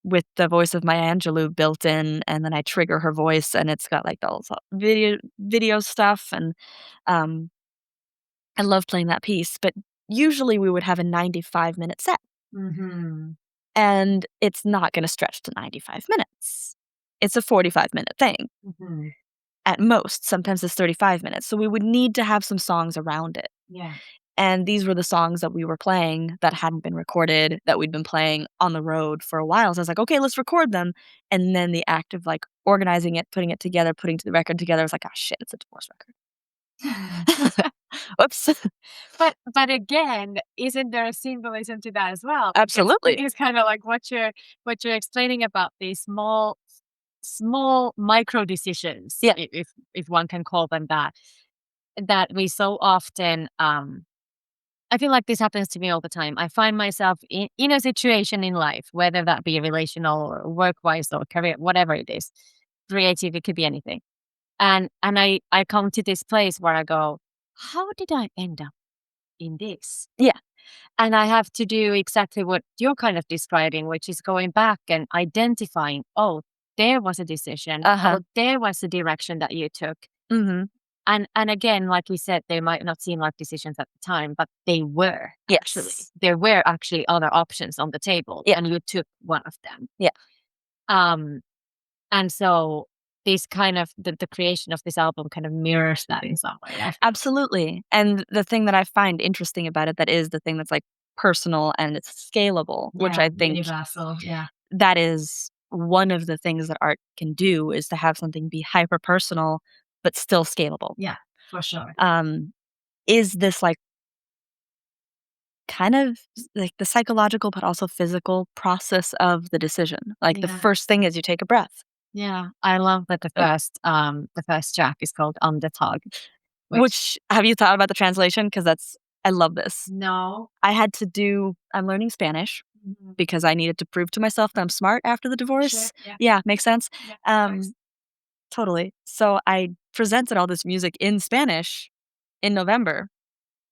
with the voice of Maya Angelou built in, and then I trigger her voice, and it's got, like, all the video stuff, and, um, I love playing that piece, but usually we would have a 95-minute set,
Mhm.
and it's not gonna stretch to 95 minutes. It's a 45-minute thing
Mhm.
at most, sometimes it's 35 minutes, so we would need to have some songs around it.
Yeah.
And these were the songs that we were playing that hadn't been recorded, that we'd been playing on the road for a while. So I was like, "Okay, let's record them." And then the act of, like, organizing it, putting it together, putting the record together, I was like, "Ah, shit, it's a divorce record." Whoops.
But again, isn't there a symbolism to that as well?
Absolutely.
Because kind of like what you're explaining about these small micro decisions,
Yeah.
if one can call them that, that we so often I feel like this happens to me all the time. I find myself in a situation in life, whether that be relational or work wise or career, whatever it is, creative, it could be anything. And I come to this place where I go, how did I end up in this?
Yeah.
And I have to do exactly what you're kind of describing, which is going back and identifying, oh, there was a decision.
Uh-huh.
Oh, there was a direction that you took.
Mhm.
And again, like we said, they might not seem like decisions at the time, but they were actually.
Yes.
There were actually other options on the table,
Yeah.
and you took one of them.
Yeah.
Um, and so this kind of the creation of this album kind of mirrors that in some way.
Absolutely. And the thing that I find interesting about it, that is the thing that's, like, personal and it's scalable, which
Yeah,
I think
universal. Yeah.
that is one of the things that art can do, is to have something be hyper personal but still scalable.
Yeah, for sure.
Um, is this, like, kind of like the psychological but also physical process of the decision. Like, the
Yeah.
first thing is you take a breath,
Yeah. I love that the first track is called Undertog, which
which, have you thought about the translation? Because that's, I love this.
no.
I'm learning Spanish
Mhm.
because I needed to prove to myself that I'm smart after the
Sure.
divorce.
Yeah.
Yeah, makes sense.
Yeah.
Um,
Nice.
totally. So I presented all this music in Spanish in November.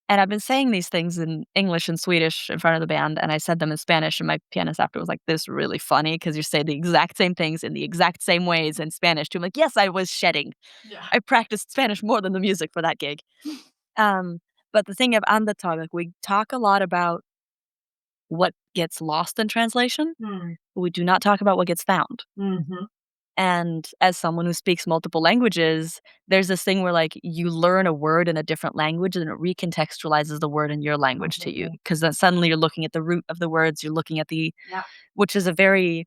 And I've been saying these things in English and Swedish in front of the band, and I said them in Spanish, and my pianist after was like, "This is really funny because you say the exact same things in the exact same ways in Spanish too." I'm like, "Yes, I was shedding.
Yeah.
I practiced Spanish more than the music for that gig." Um, but the thing of Andata, like, we talk a lot about what gets lost in translation,
Mm.
but we do not talk about what gets found.
Mhm.
And as someone who speaks multiple languages, there's this thing where, like, you learn a word in a different language and it recontextualizes the word in your language to you.
Completely.
Because then suddenly you're looking at the root of the words, you're looking at the,
Yeah.
which is a very,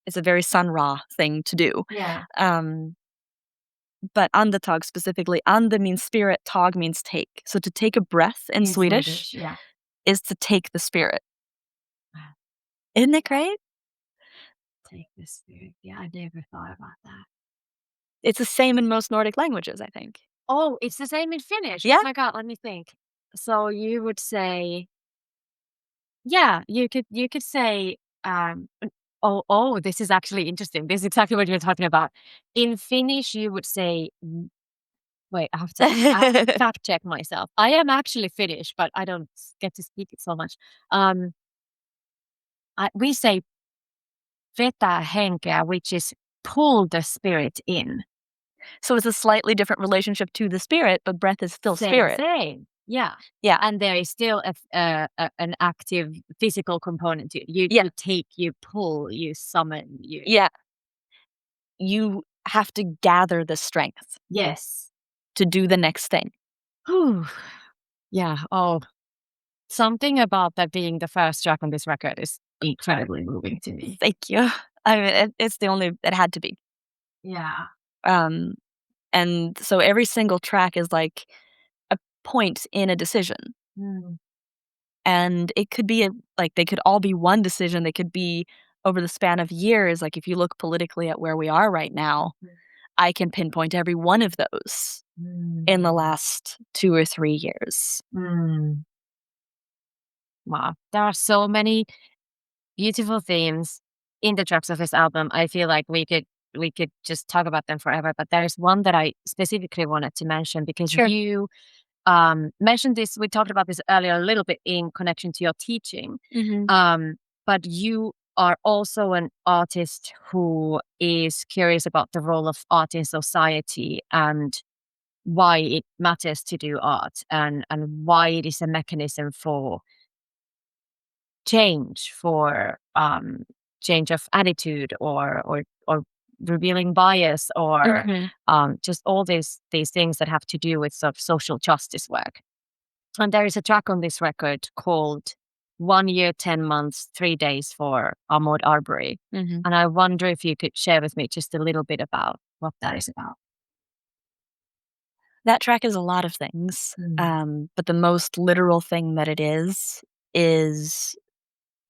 it's a very Sun Ra thing to do.
Yeah.
Um, but andetag specifically, ande means spirit, tag means take. So to take a breath in
In
Swedish
Swedish. Yeah.
is to take the spirit.
Wow.
Isn't it great?
Take the spirit. Yeah, I never thought about that.
It's the same in most Nordic languages, I think.
Oh, it's the same in Finnish. Oh
Yeah?
my god, let me think. So you would say, yeah, you could say, oh, this is actually interesting. This is exactly what you're talking about. In Finnish, you would say, wait, I have to fact check myself. I am actually Finnish, but I don't get to speak it so much. Um, we say vetää henkeä, which is pull the spirit in.
So it's a slightly different relationship to the spirit, but breath is still
Same,
spirit.
same. Yeah.
Yeah.
And there is still an active physical component to it.
Yeah.
You take, you pull, you summon, you.
Yeah. You have to gather the strength
Yes.
to do the next thing.
Whew. Yeah. Oh, something about that being the first track on this record is incredibly moving to me.
Thank you. I mean, it's the only, it had to be.
Yeah.
Um, And so every single track is like a point in a decision.
Mm.
And it could be like they could all be one decision. They could be over the span of years. Like if you look politically at where we are right now, I can pinpoint every one of those in the
Mm.
last 2 or 3 years.
Mm. Wow. There are so many beautiful themes in the tracks of this album. I feel like we could just talk about them forever, but there's one that I specifically wanted to mention because
Sure.
you mentioned this. We talked about this earlier a little bit in connection to your teaching.
Mhm.
Um, but you are also an artist who is curious about the role of art in society and why it matters to do art and why it is a mechanism for change, for change of attitude or revealing bias or
Mhm.
just all these things that have to do with sort of social justice work. And there is a track on this record called 1 year, 10 months, 3 days for Ahmaud Arbery.
Mhm.
And I wonder if you could share with me just a little bit about what that is about.
That track is a lot of things,
Mm.
but the most literal thing that it is,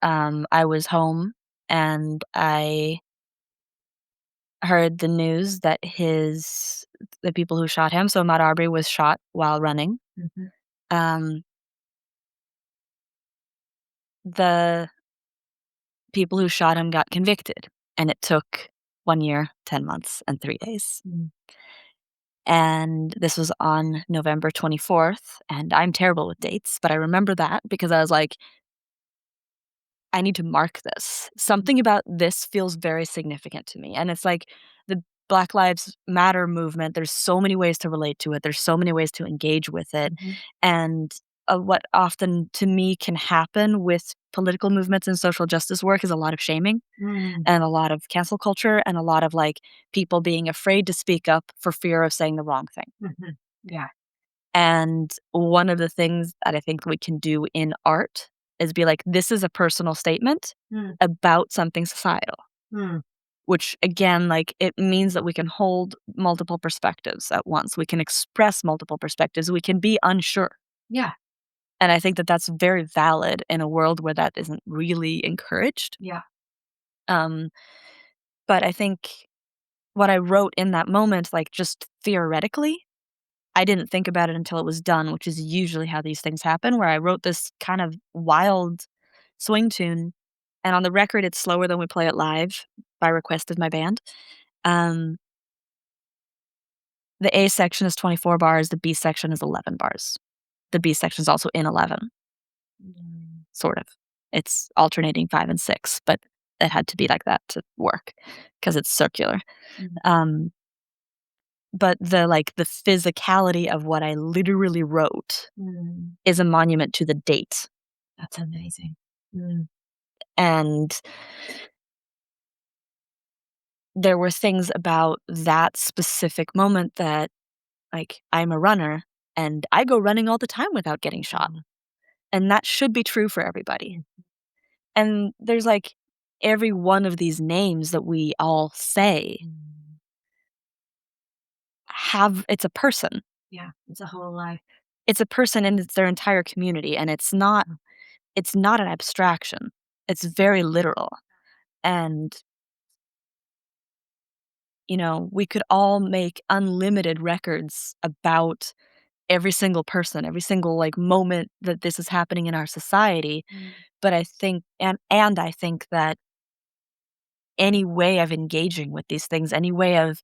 I was home and I heard the news that the people who shot him, so Ahmaud Arbery was shot while running.
Mhm.
Um, the people who shot him got convicted, and it took 1 year, 10 months, and 3 days.
Mm.
And this was on November 24th, and I'm terrible with dates, but I remember that because I was like, I need to mark this. Something about this feels very significant to me. And it's like the Black Lives Matter movement, there's so many ways to relate to it. There's so many ways to engage with it.
Mhm.
And what often to me can happen with political movements and social justice work is a lot of shaming
Mm.
and a lot of cancel culture and a lot of like people being afraid to speak up for fear of saying the wrong thing.
Mhm. Yeah.
And one of the things that I think we can do in art is be like, this is a personal statement
Mm.
about something societal,
Mm.
which again, like it means that we can hold multiple perspectives at once. We can express multiple perspectives. We can be unsure.
Yeah.
And I think that that's very valid in a world where that isn't really encouraged.
Yeah.
Um, but I think what I wrote in that moment, like just theoretically, I didn't think about it until it was done, which is usually how these things happen, where I wrote this kind of wild swing tune, and on the record, it's slower than we play it live by request of my band. Um, the A section is 24 bars, the B section is 11 bars. The B section is also in 11,
Mm.
sort of. It's alternating 5 and 6, but it had to be like that to work because it's circular.
Mm.
Um, but the physicality of what I literally wrote
Mm.
is a monument to the date.
That's amazing. Mm.
And there were things about that specific moment that, like, I'm a runner, and I go running all the time without getting shot,
Mm.
and that should be true for everybody. And there's, like, every one of these names that we all say
Mm.
it's a person.
Yeah. It's a whole life.
It's a person, and it's their entire community, and it's not an abstraction. It's very literal, and, we could all make unlimited records about every single person, every single, like, moment that this is happening in our society,
Mm.
but I think and I think that any way of engaging with these things, any way of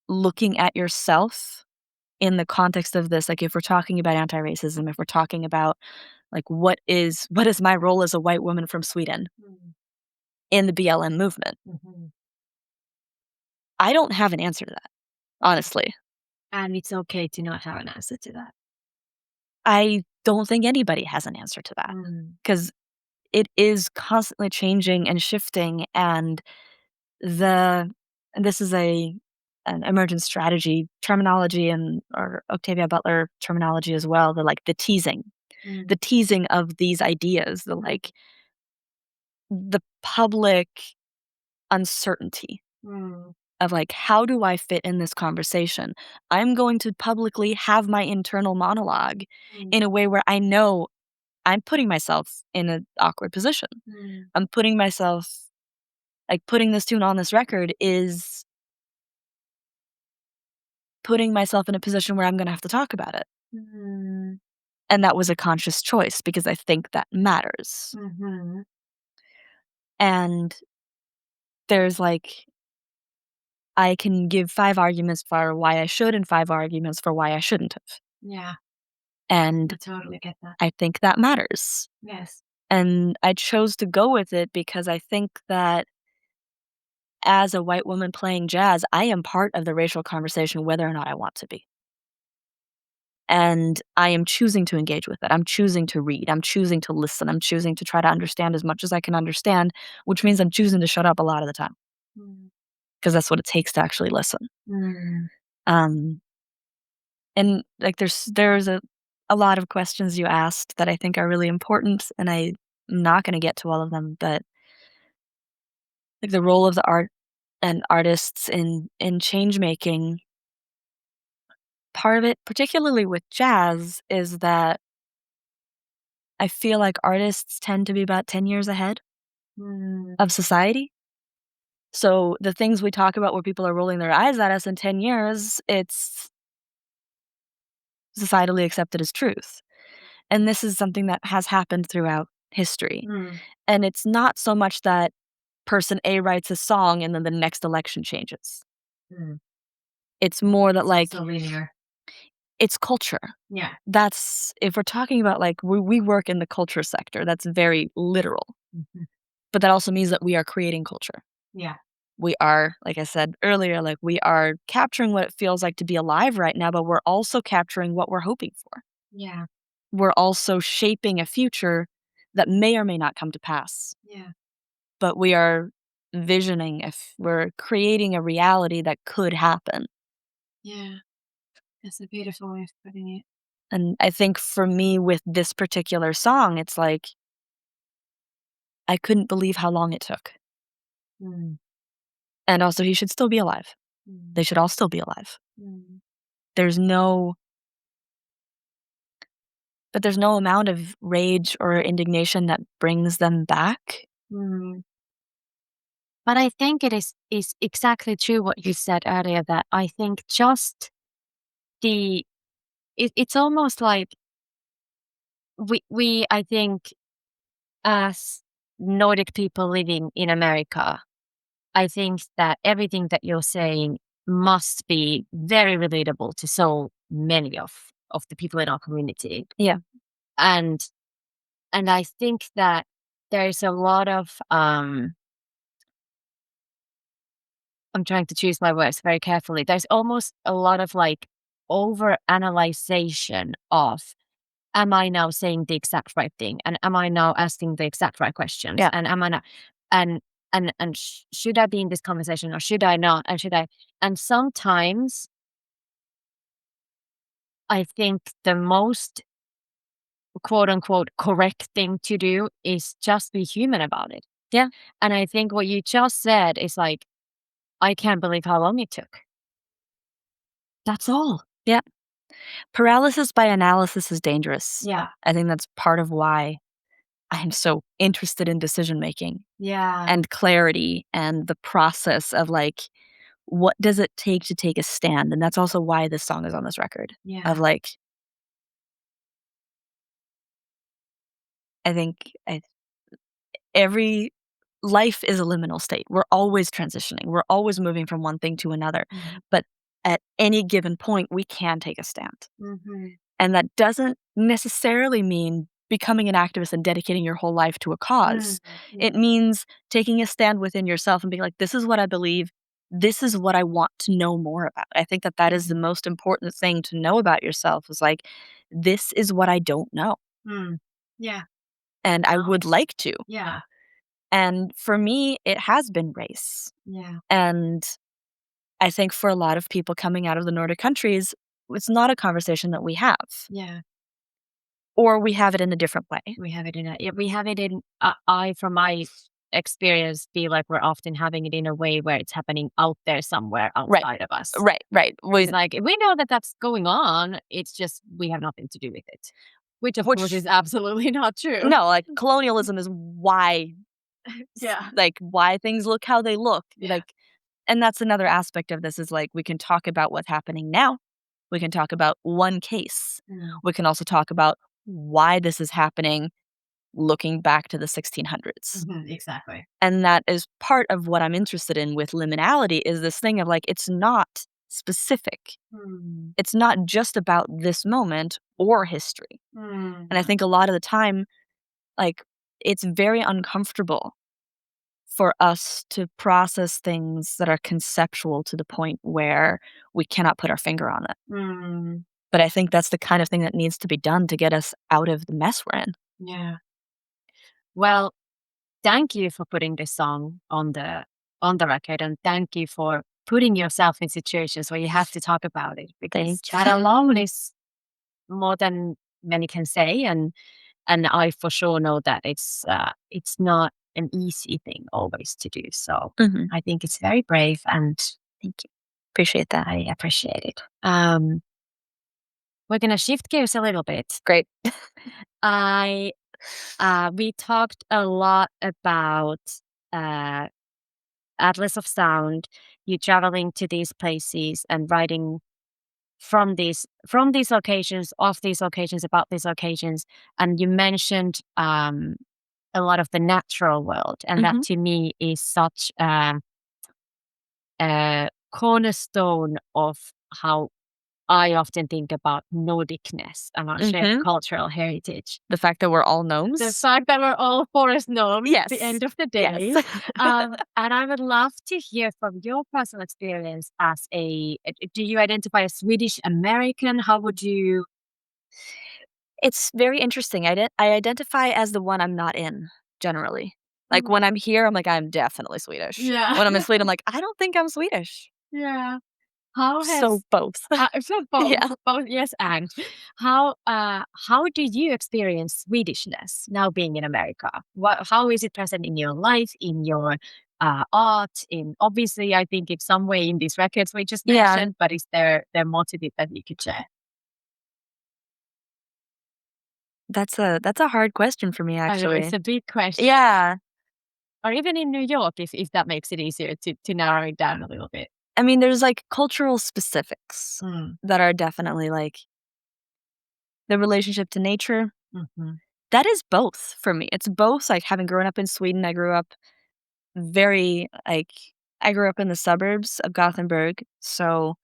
looking at yourself in the context of this, like, if we're talking about anti-racism, if we're talking about, like, what is my role as a white woman from Sweden
Mm.
in the BLM movement?
Mhm.
I don't have an answer to that, honestly.
And it's okay to not have an answer to that.
I don't think anybody has an answer to that
Mm.
because it is constantly changing and shifting, and the and this is an emergent strategy terminology and or Octavia Butler terminology as well, the teasing.
Mm.
The teasing of these ideas, the public uncertainty
Mm.
of like, how do I fit in this conversation? I'm going to publicly have my internal monologue in a way where I know I'm putting myself in an awkward position. I'm putting myself, like, putting this tune on this record is putting myself in a position where I'm gonna have to talk about it. And that was a conscious choice because I think that matters. And there's like, I can give 5 arguments for why I should and 5 arguments for why I shouldn't have.
Yeah,
And
I totally get that.
I think that matters.
Yes.
And I chose to go with it because I think that as a white woman playing jazz, I am part of the racial conversation whether or not I want to be. And I am choosing to engage with it. I'm choosing to read. I'm choosing to listen. I'm choosing to try to understand as much as I can understand, which means I'm choosing to shut up a lot of the time because that's what it takes to actually listen. Um, and like there's a lot of questions you asked that I think are really important, and I'm not going to get to all of them, but like the role of the art and artists in change making, part of it, particularly with jazz, is that I feel like artists tend to be about 10 years ahead of society. So the things we talk about where people are rolling their eyes at us in 10 years, it's societally accepted as truth. And this is something that has happened throughout history. And it's not so much that person A writes a song and then the next election changes. It's more that like
So linear.
it's culture.
Yeah.
That's if we're talking about like we work in the culture sector, that's very literal. But that also means that we are creating culture.
Yeah.
We are, like I said earlier, like we are capturing what it feels like to be alive right now, but we're also capturing what we're hoping for.
Yeah.
We're also shaping a future that may or may not come to pass.
Yeah.
But we are visioning if we're creating a reality that could happen.
Yeah. That's a beautiful way of putting it.
And I think for me with this particular song, it's like I couldn't believe how long it took. And also he should still be alive. They should all still be alive. There's no But there's no amount of rage or indignation that brings them back.
But I think it is exactly true what you said earlier, that I think just it's almost like we I think as Nordic people living in America, I think that everything that you're saying must be very relatable to so many of the people in our community.
Yeah.
And I think that there's a lot of I'm trying to choose my words very carefully. There's almost a lot of like over analyzation of, am I now saying the exact right thing? And am I now asking the exact right questions?
Yeah.
And am I not, and should I be in this conversation or should I not? And should I, and sometimes I think the most quote unquote correct thing to do is just be human about it.
Yeah.
And I think what you just said is like, I can't believe how long it took. That's all.
Yeah. Paralysis by analysis is dangerous.
Yeah.
I think that's part of why I'm so interested in decision making
Yeah.
and clarity and the process of like, what does it take a stand? And that's also why this song is on this record.
Yeah.
Of like, I think every life is a liminal state. We're always transitioning. We're always moving from one thing to another. But at any given point, we can take a stand. And that doesn't necessarily mean becoming an activist and dedicating your whole life to a cause. It means taking a stand within yourself and being like, this is what I believe. This is what I want to know more about. I think that that is the most important thing to know about yourself is like, this is what I don't know.
Yeah.
And I would like to.
Yeah.
And for me, it has been race.
Yeah.
And I think for a lot of people coming out of the Nordic countries, it's not a conversation that we have.
Yeah.
Or we have it in a different way.
We have it in I from my experience feel like we're often having it in a way where it's happening out there somewhere outside of us.
Right.
It's like we know that that's going on. It's just we have nothing to do with it, which of course is absolutely not true.
No, like colonialism is why,
Yeah.
like why things look how they look.
Yeah.
Like, and that's another aspect of this is like we can talk about what's happening now. We can talk about one case. We can also talk about why this is happening looking back to the 1600s.
Exactly.
And that is part of what I'm interested in with liminality is this thing of like, it's not specific. It's not just about this moment or history. And I think a lot of the time, like, it's very uncomfortable for us to process things that are conceptual to the point where we cannot put our finger on it. But I think that's the kind of thing that needs to be done to get us out of the mess we're in.
Yeah. Well, thank you for putting this song on the record, and thank you for putting yourself in situations where you have to talk about it, because that alone is more than many can say, and I for sure know that it's not an easy thing always to do. So I think it's very brave, and
Thank you. Appreciate that.
I appreciate it. We're gonna shift gears a little bit.
Great.
We talked a lot about Atlas of Sound, you traveling to these places and writing from these locations, of these locations, about these locations, and you mentioned a lot of the natural world, and that to me is such a cornerstone of how I often think about Nordicness and our shared cultural heritage.
The fact that we're all gnomes.
The fact that we're all forest gnomes
Yes.
at the end of the day.
Yes.
And I would love to hear from your personal experience as do you identify as Swedish American? How would you?
It's very interesting. I identify as the one I'm not in, generally. Like, when I'm here, I'm like, I'm definitely Swedish.
Yeah.
When I'm in Sweden, I'm like, I don't think I'm Swedish.
Yeah. How has
So both.
so both,
Yeah.
both, yes, and how do you experience Swedishness now being in America? How is it present in your life, in your art? In obviously, I think it's some way in these records we just mentioned, but is there more to it that you could share?
That's a hard question for me,
I know,
actually.
it's a big question.
Yeah.
Or even in New York, if that makes it easier to narrow it down a little bit.
I mean, there's like cultural specifics that are definitely like the relationship to nature. That is both for me. It's both like having grown up in Sweden. I grew up I grew up in the suburbs of Gothenburg. So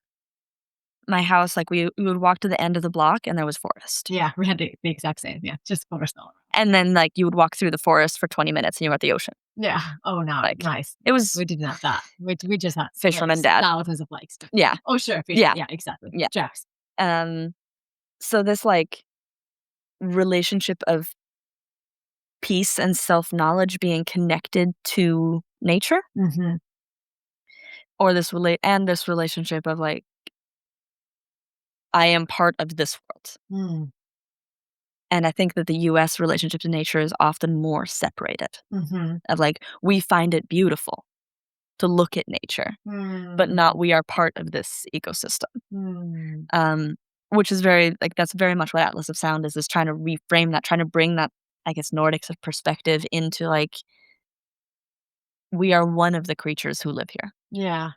my house, like we would walk to the end of the block and there was forest.
Yeah, we had the exact same. Yeah, just forest all around.
And then like you would walk through the forest for 20 minutes and you were at the ocean.
Yeah. Oh, no.
Like,
nice.
It was
We didn't have that. We just had
fisherman
lakes,
dad.
thousands of lakes.
Yeah.
Oh, sure. Fish.
Yeah.
Yeah, exactly.
Yeah.
Jacks.
So this like relationship of peace and self-knowledge being connected to nature, or this relationship of like I am part of this world. And I think that the US relationship to nature is often more separated. Of like we find it beautiful to look at nature, but not we are part of this ecosystem. Which is very like that's very much what Atlas of Sound is trying to reframe that, trying to bring that, I guess, Nordic perspective into like we are one of the creatures who live here.
Yeah.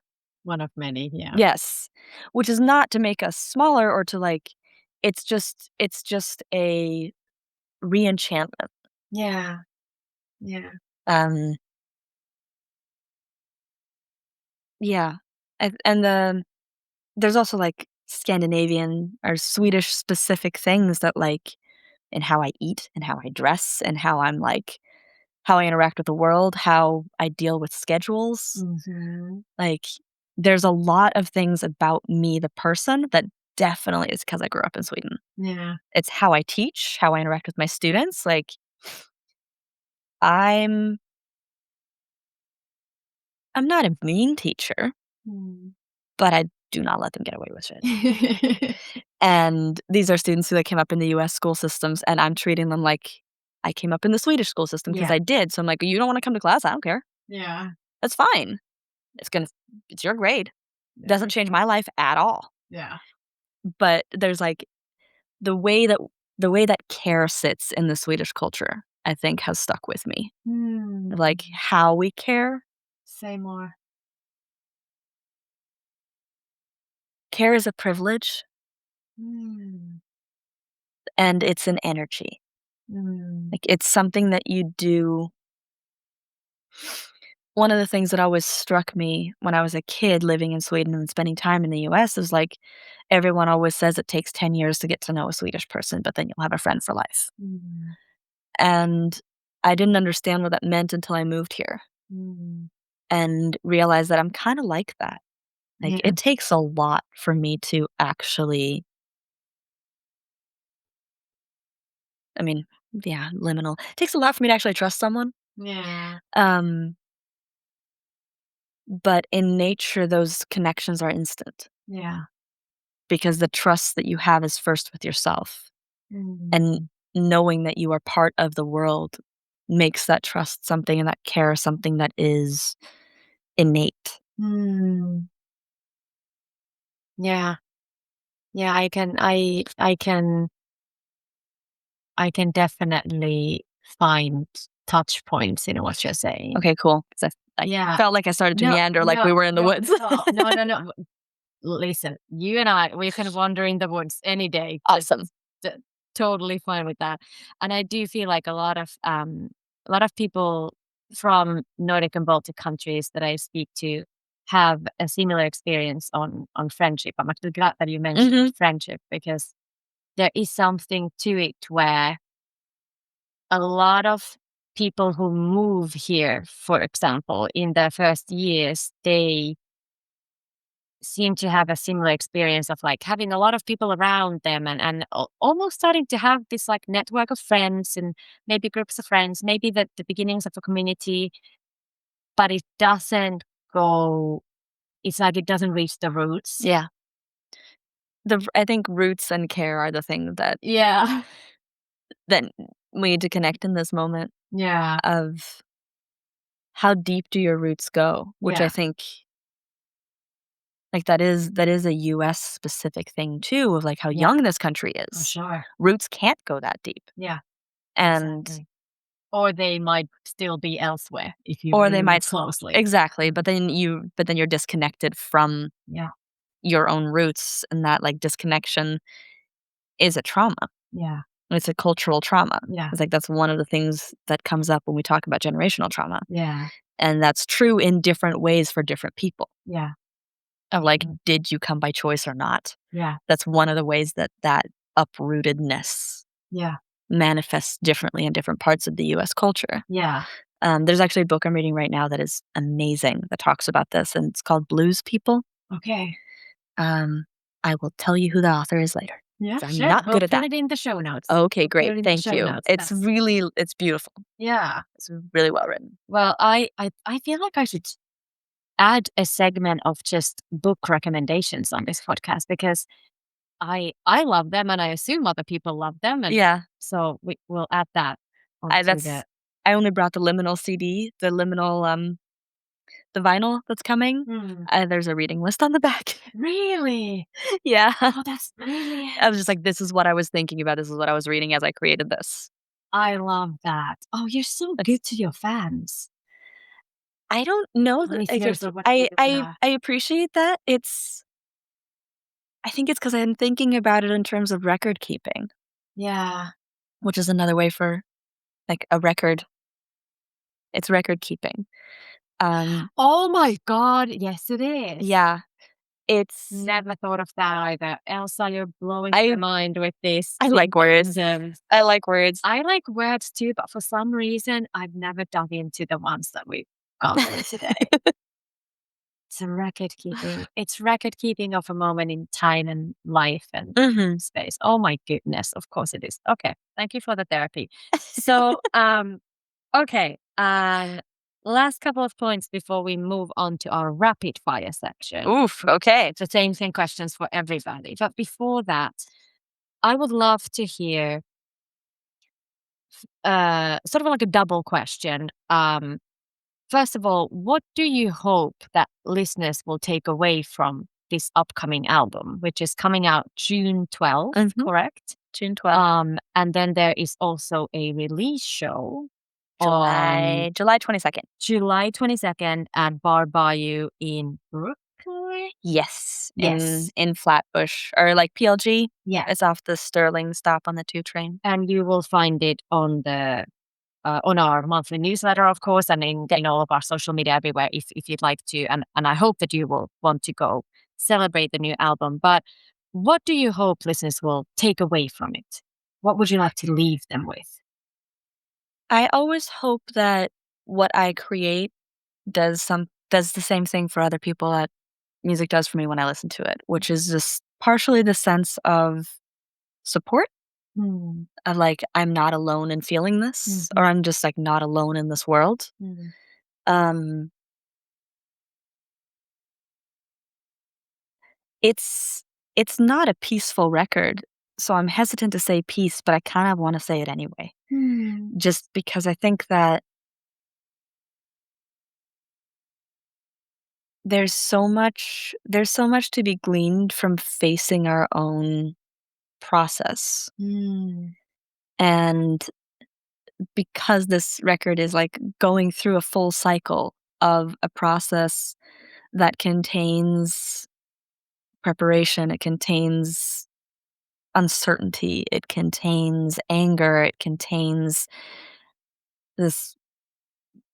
One of many. Yeah.
Yes. Which is not to make us smaller or to like it's just a re-enchantment.
Yeah. Yeah.
Yeah. And there's also like Scandinavian or Swedish specific things that like in how I eat and how I dress and how I'm like how I interact with the world, how I deal with schedules. Like there's a lot of things about me, the person, that definitely is because I grew up in Sweden.
Yeah.
It's how I teach, how I interact with my students. Like I'm not a mean teacher, but I do not let them get away with it. And these are students who like came up in the US school systems and I'm treating them like I came up in the Swedish school system because
Yeah.
I did. So I'm like, you don't want to come to class? I don't care.
Yeah.
That's fine. It's your grade. Doesn't change my life at all.
Yeah.
But there's like the way that care sits in the Swedish culture, I think has stuck with me. Like how we care.
Say more.
Care is a privilege and it's an energy. Like it's something that you do. One of the things that always struck me when I was a kid living in Sweden and spending time in the US is like everyone always says it takes 10 years to get to know a Swedish person, but then you'll have a friend for life. And I didn't understand what that meant until I moved here and realized that I'm kind of like that. Like
Yeah.
it takes a lot for me to actually, I mean, yeah, liminal. It takes a lot for me to actually trust someone.
Yeah.
But in nature, those connections are instant
Yeah.
because the trust that you have is first with yourself. And knowing that you are part of the world makes that trust something and that care something that is innate.
Yeah. Yeah, I can definitely find touch points in what you're saying.
Okay, cool. 'Cause I
Yeah.
felt like I started to
No,
meander like we were in the woods.
no. Listen, you and I, we can wander in the woods any day.
Awesome.
T- Totally fine with that. And I do feel like a lot of people from Nordic and Baltic countries that I speak to have a similar experience on friendship. I'm actually glad that you mentioned friendship because there is something to it where a lot of people who move here, for example, in their first years, they seem to have a similar experience of like having a lot of people around them and almost starting to have this like network of friends and maybe groups of friends, maybe the beginnings of a community, but it doesn't go, it's like it doesn't reach the roots.
Yeah. I think roots and care are the things that
Yeah.
that we need to connect in this moment
Yeah.
of how deep do your roots go, which I
Yeah.
think like that is a US specific thing too of like how
Yeah.
young this country
For
is.
sure.
Roots can't go that deep.
Yeah.
And
Exactly. Or they might still be elsewhere if you
or
really
they
look
might
closely.
exactly, but then you're disconnected from
Yeah.
your own roots and that like disconnection is a trauma.
Yeah.
It's a cultural trauma.
Yeah.
It's like that's one of the things that comes up when we talk about generational trauma.
Yeah.
And that's true in different ways for different people.
Yeah.
Of like, did you come by choice or not?
Yeah.
That's one of the ways that uprootedness
Yeah.
manifests differently in different parts of the US culture.
Yeah.
There's actually a book I'm reading right now that is amazing that talks about this, and it's called Blues People.
Okay.
I will tell you who the author is later.
Yeah,
'Cause I'm
sure.
not
We'll
good at
put
that.
it in the show notes.
Okay,
Put it
great.
in the
Thank
show
you.
notes.
It's beautiful.
Yeah.
It's really well written.
Well, I feel like I should add a segment of just book recommendations on this podcast because I love them and I assume other people love them, and
Yeah.
so we'll add that
I
onto
that's I only brought the Liminal CD, the Liminal, the vinyl that's coming. There's a reading list on the back.
Really?
Yeah.
Oh, that's brilliant.
I was just like, this is what I was thinking about. This is what I was reading as I created this.
I love that. Oh, you're so good to your fans.
I don't know that
Listeners or whatever.
I appreciate that. I think it's because I'm thinking about it in terms of record keeping,
Yeah.
which is another way for like a record. It's record keeping.
Oh my God. Yes, it is.
Yeah, it's
Never thought of that either. Elsa, you're blowing
I
my mind with this.
I like words. I like words.
I like words too, but for some reason, I've never dug into the ones that we've gone through today. It's a record keeping. It's record keeping of a moment in time and life and space. Oh my goodness. Of course it is. Okay. Thank you for the therapy. So, okay. Last couple of points before we move on to our rapid fire section.
Oof. Okay.
The same questions for everybody. But before that, I would love to hear sort of like a double question. First of all, what do you hope that listeners will take away from this upcoming album, which is coming out June 12th, correct?
June 12th.
And then there is also a release show on
July 22nd.
July 22nd at Bar Bayou in Brooklyn.
Yes.
Yes.
In Flatbush, or like PLG.
Yeah.
It's off the Sterling stop on the 2 train.
And you will find it on the on our monthly newsletter, of course, and in all of our social media everywhere if you'd like to. And I hope that you will want to go celebrate the new album. But what do you hope listeners will take away from it? What would you like to leave them with?
I always hope that what I create does the same thing for other people that music does for me when I listen to it, which is just partially the sense of support, of like, I'm not alone in feeling this, or I'm just like not alone in this world. Um, it's not a peaceful record, so I'm hesitant to say peace, but I kind of want to say it anyway, just because I think that there's so much to be gleaned from facing our own process. And because this record is like going through a full cycle of a process that contains preparation, it contains uncertainty, it contains anger, it contains this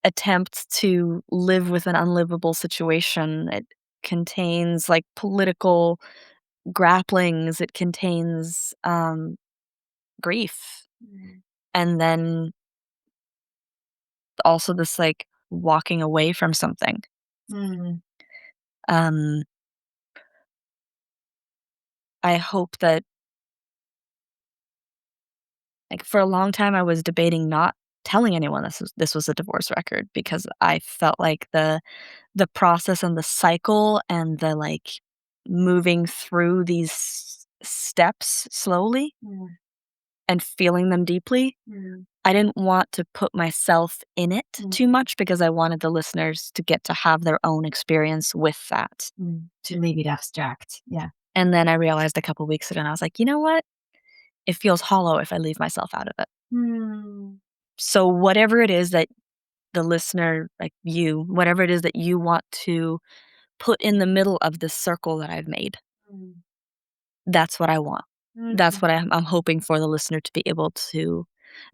attempt to live with an unlivable situation, it contains like political grapplings, it contains grief, and then also this like walking away from something. um I hope that, like, for a long time I was debating not telling anyone this was a divorce record, because I felt like the process and the cycle and the like moving through these steps slowly and feeling them deeply, I didn't want to put myself in it too much, because I wanted the listeners to get to have their own experience with that.
To leave it abstract. Yeah.
And then I realized a couple weeks ago, and I was like, you know what? It feels hollow if I leave myself out of it. So whatever it is that the listener, like you, whatever it is that you want to put in the middle of this circle that I've made, that's what I want. That's what I'm hoping for the listener to be able to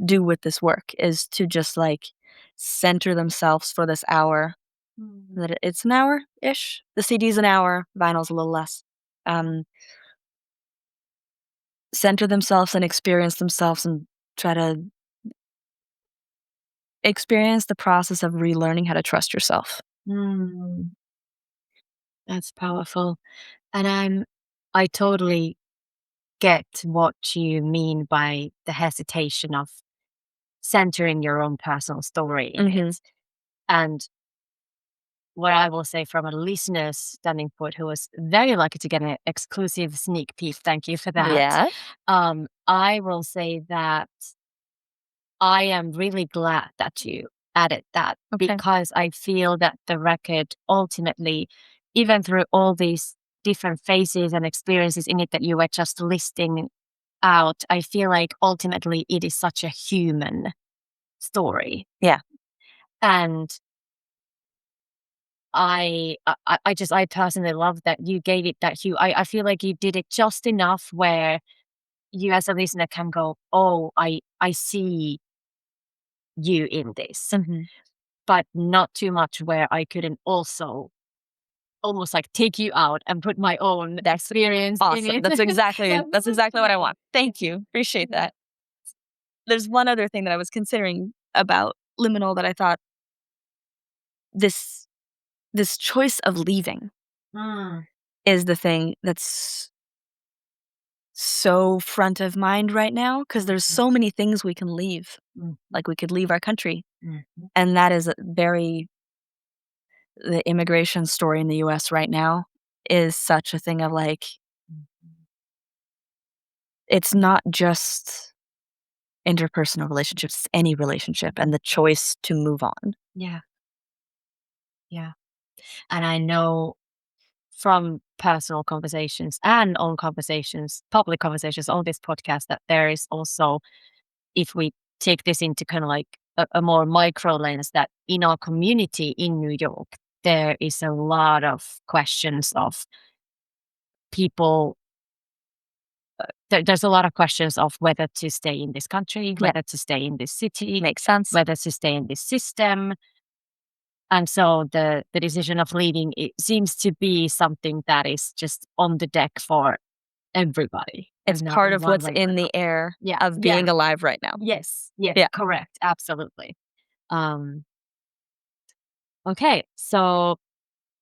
do with this work, is to just like center themselves for this hour. That it's an hour-ish. The CD's an hour, vinyl's a little less. Center themselves and experience themselves, and try to experience the process of relearning how to trust yourself.
That's powerful. And I totally get what you mean by the hesitation of centering your own personal story in it. And what I will say from a listener's standing point, who was very lucky to get an exclusive sneak peek, thank you for that.
Yeah.
I will say that I am really glad that you added that,
Okay.
because I feel that the record ultimately, even through all these different phases and experiences in it that you were just listing out, I feel like ultimately it is such a human story.
Yeah.
And I personally love that you gave it that hue. I feel like you did it just enough where you as a listener can go, oh, I see you in this, but not too much where I couldn't also almost like take you out and put my own experience in it.
That's exactly what I want. Thank you. Appreciate that. There's one other thing that I was considering about Liminal that I thought, this choice of leaving is the thing that's so front of mind right now, because there's so many things we can leave. Like, we could leave our country, and that is the immigration story in the US right now is such a thing of like, it's not just interpersonal relationships, any relationship, and the choice to move on.
Yeah. Yeah. And I know from personal conversations and on conversations, public conversations on this podcast, that there is also, if we take this into kind of like a more micro lens, that in our community in New York, there is a lot of questions of people. There's a lot of questions of whether to stay in this country,
Yeah.
whether to stay in this city,
Makes sense.
whether to stay in this system. And so the decision of leaving, it seems to be something that is just on the deck for everybody.
It's
and not
part of
one
what's
way or
in the
another.
air
Yeah.
of
Yeah.
being alive right now.
Yes. Yes.
Yeah.
Correct. Absolutely. Um, okay. So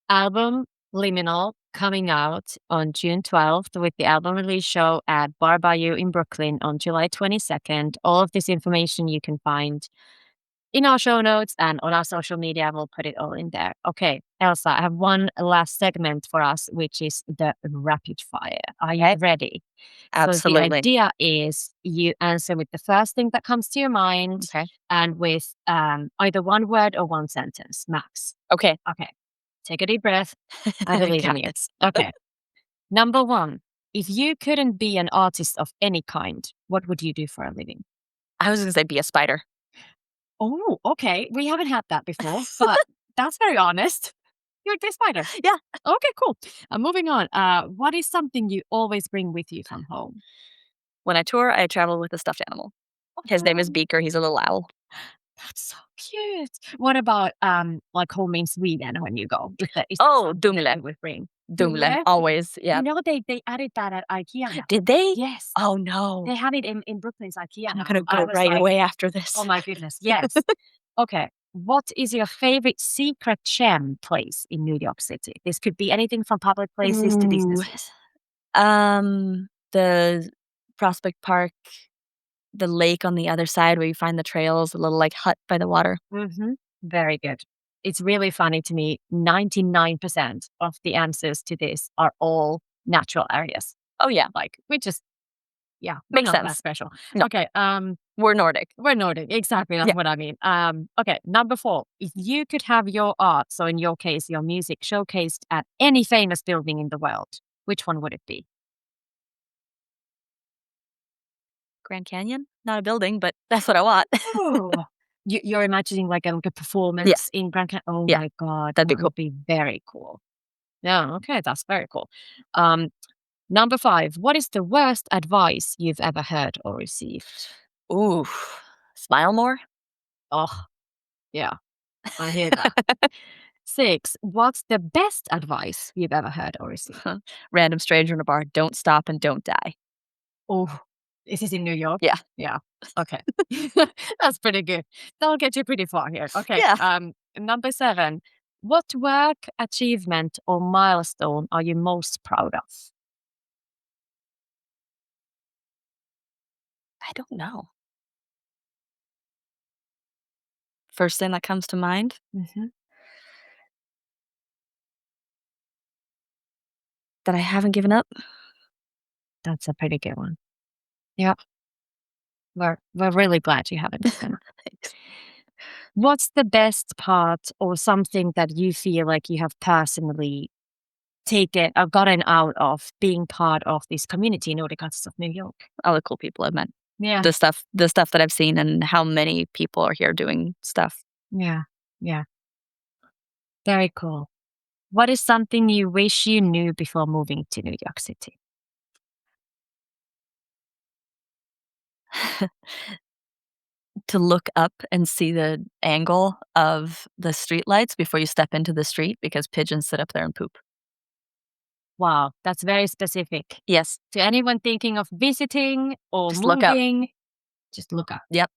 album Liminal coming out on June 12th with the album release show at Bar Bayeux in Brooklyn on July 22nd. All of this information you can find in our show notes and on our social media. We'll put it all in there. Okay, Elsa, I have one last segment for us, which is the rapid fire. Are you ready? So the
Absolutely.
idea is you answer with the first thing that comes to your mind,
Okay.
and with either one word or one sentence max.
Okay.
Okay. Take a deep breath. I believe in
Got
you.
this.
Okay. Number one, if you couldn't be an artist of any kind, what would you do for a living?
I was going to say be a spider.
Oh, okay. We haven't had that before, but that's very honest. You're a spider.
Yeah.
Okay, cool. Moving on. What is something you always bring with you from home?
When I tour, I travel with a stuffed animal. His name is Beaker. He's a little owl.
That's so cute. What about like home in Sweden when you go?
Oh, Dumle.
You would bring
Dumle. Always. Yeah.
You know they added that at IKEA now.
Did they?
Yes.
Oh, no.
They have it in Brooklyn's IKEA
I'm
now.
going to
I
go
was
right
like,
away after this.
oh my goodness. Yes. Okay. What is your favorite secret gem place in New York City? This could be anything from public places to businesses.
The Prospect Park, the lake on the other side where you find the trails, a little like hut by the water.
Mm-hmm. Very good. It's really funny to me. 99% of the answers to this are all natural areas.
Oh, yeah.
Like we just, yeah, we're
Makes
not
sense.
that special.
No.
Okay.
We're Nordic.
We're Nordic. Exactly. That's
Yeah.
what I mean. Okay. Number 4. If you could have your art, so in your case, your music showcased at any famous building in the world, which one would it be?
Grand Canyon? Not a building, but that's what I want.
Oh, you're imagining like a performance in Grand Canyon. Oh
Yeah.
my God.
That'd be
That
cool.
would be very cool. Yeah. Okay. That's very cool. Number 5. What is the worst advice you've ever heard or received?
Ooh. Smile more?
Oh, yeah. I hear that. 6. What's the best advice you've ever heard or received?
Random stranger in a bar. Don't stop and don't die.
Oh, is this in New York?
Yeah.
Yeah. Okay. That's pretty good. That'll get you pretty far here. Okay.
Yeah.
Number 7. What work, achievement, or milestone are you most proud of?
I don't know. First thing that comes to mind,
Mm-hmm.
that I haven't given up.
That's a pretty good one. Yeah. We're really glad you haven't.
Thanks.
What's the best part or something that you feel like you have personally taken or gotten out of being part of this community in Nordic Artists of New York?
All the cool people I've met.
Yeah.
The stuff that I've seen and how many people are here doing stuff.
Yeah. Yeah. Very cool. What is something you wish you knew before moving to New York City?
To look up and see the angle of the streetlights before you step into the street because pigeons sit up there and poop.
Wow, that's very specific.
Yes.
To anyone thinking of visiting or
Just look up.
moving, just look up.
Yep.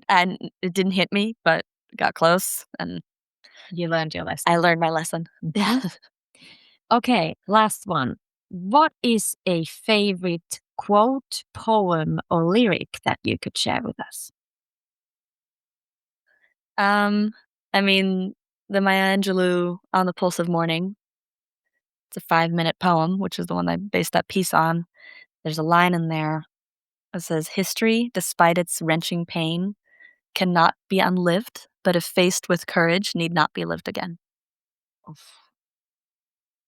And it didn't hit me, but got close and
You learned your lesson.
I learned my lesson. Yeah.
Okay, last one. What is a favorite quote, poem, or lyric that you could share with us?
I mean, the Maya Angelou On the Pulse of Morning. It's a 5-minute poem, which is the one I based that piece on. There's a line in there It says, history, despite its wrenching pain, cannot be unlived, but if faced with courage, need not be lived again.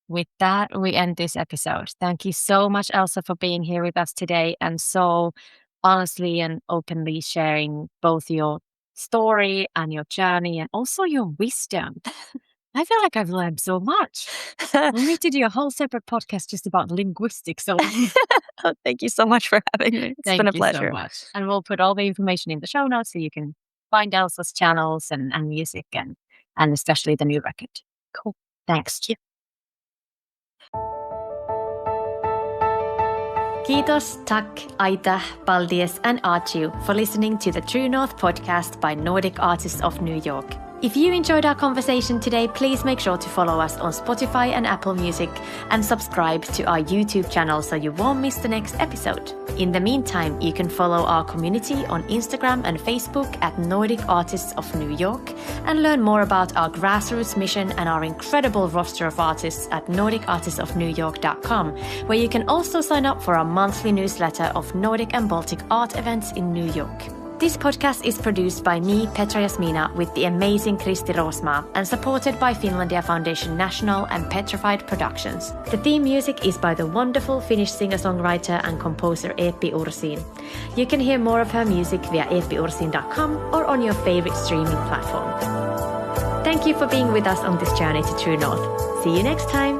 With that, we end this episode. Thank you so much, Elsa, for being here with us today and so honestly and openly sharing both your story and your journey and also your wisdom. I feel like I've learned so much. We'll need to do a whole separate podcast just about linguistics. So
Oh, thank you so much for having me. It's been a pleasure.
Thank you so much. And we'll put all the information in the show notes so you can find Elsa's channels and music and especially the new record.
Cool.
Thanks. Kiitos, tack, aita, paldies, and ačiū for listening to the True North podcast by Nordic Artists of New York. If you enjoyed our conversation today, please make sure to follow us on Spotify and Apple Music and subscribe to our YouTube channel so you won't miss the next episode. In the meantime, you can follow our community on Instagram and Facebook at Nordic Artists of New York and learn more about our grassroots mission and our incredible roster of artists at nordicartistsofnewyork.com, where you can also sign up for our monthly newsletter of Nordic and Baltic art events in New York. This podcast is produced by me, Petra Jasmina, with the amazing Kristi Rosma and supported by Finlandia Foundation National and Petrified Productions. The theme music is by the wonderful Finnish singer-songwriter and composer Eeppi Ursin. You can hear more of her music via eeppiursin.com or on your favorite streaming platform. Thank you for being with us on this journey to True North. See you next time!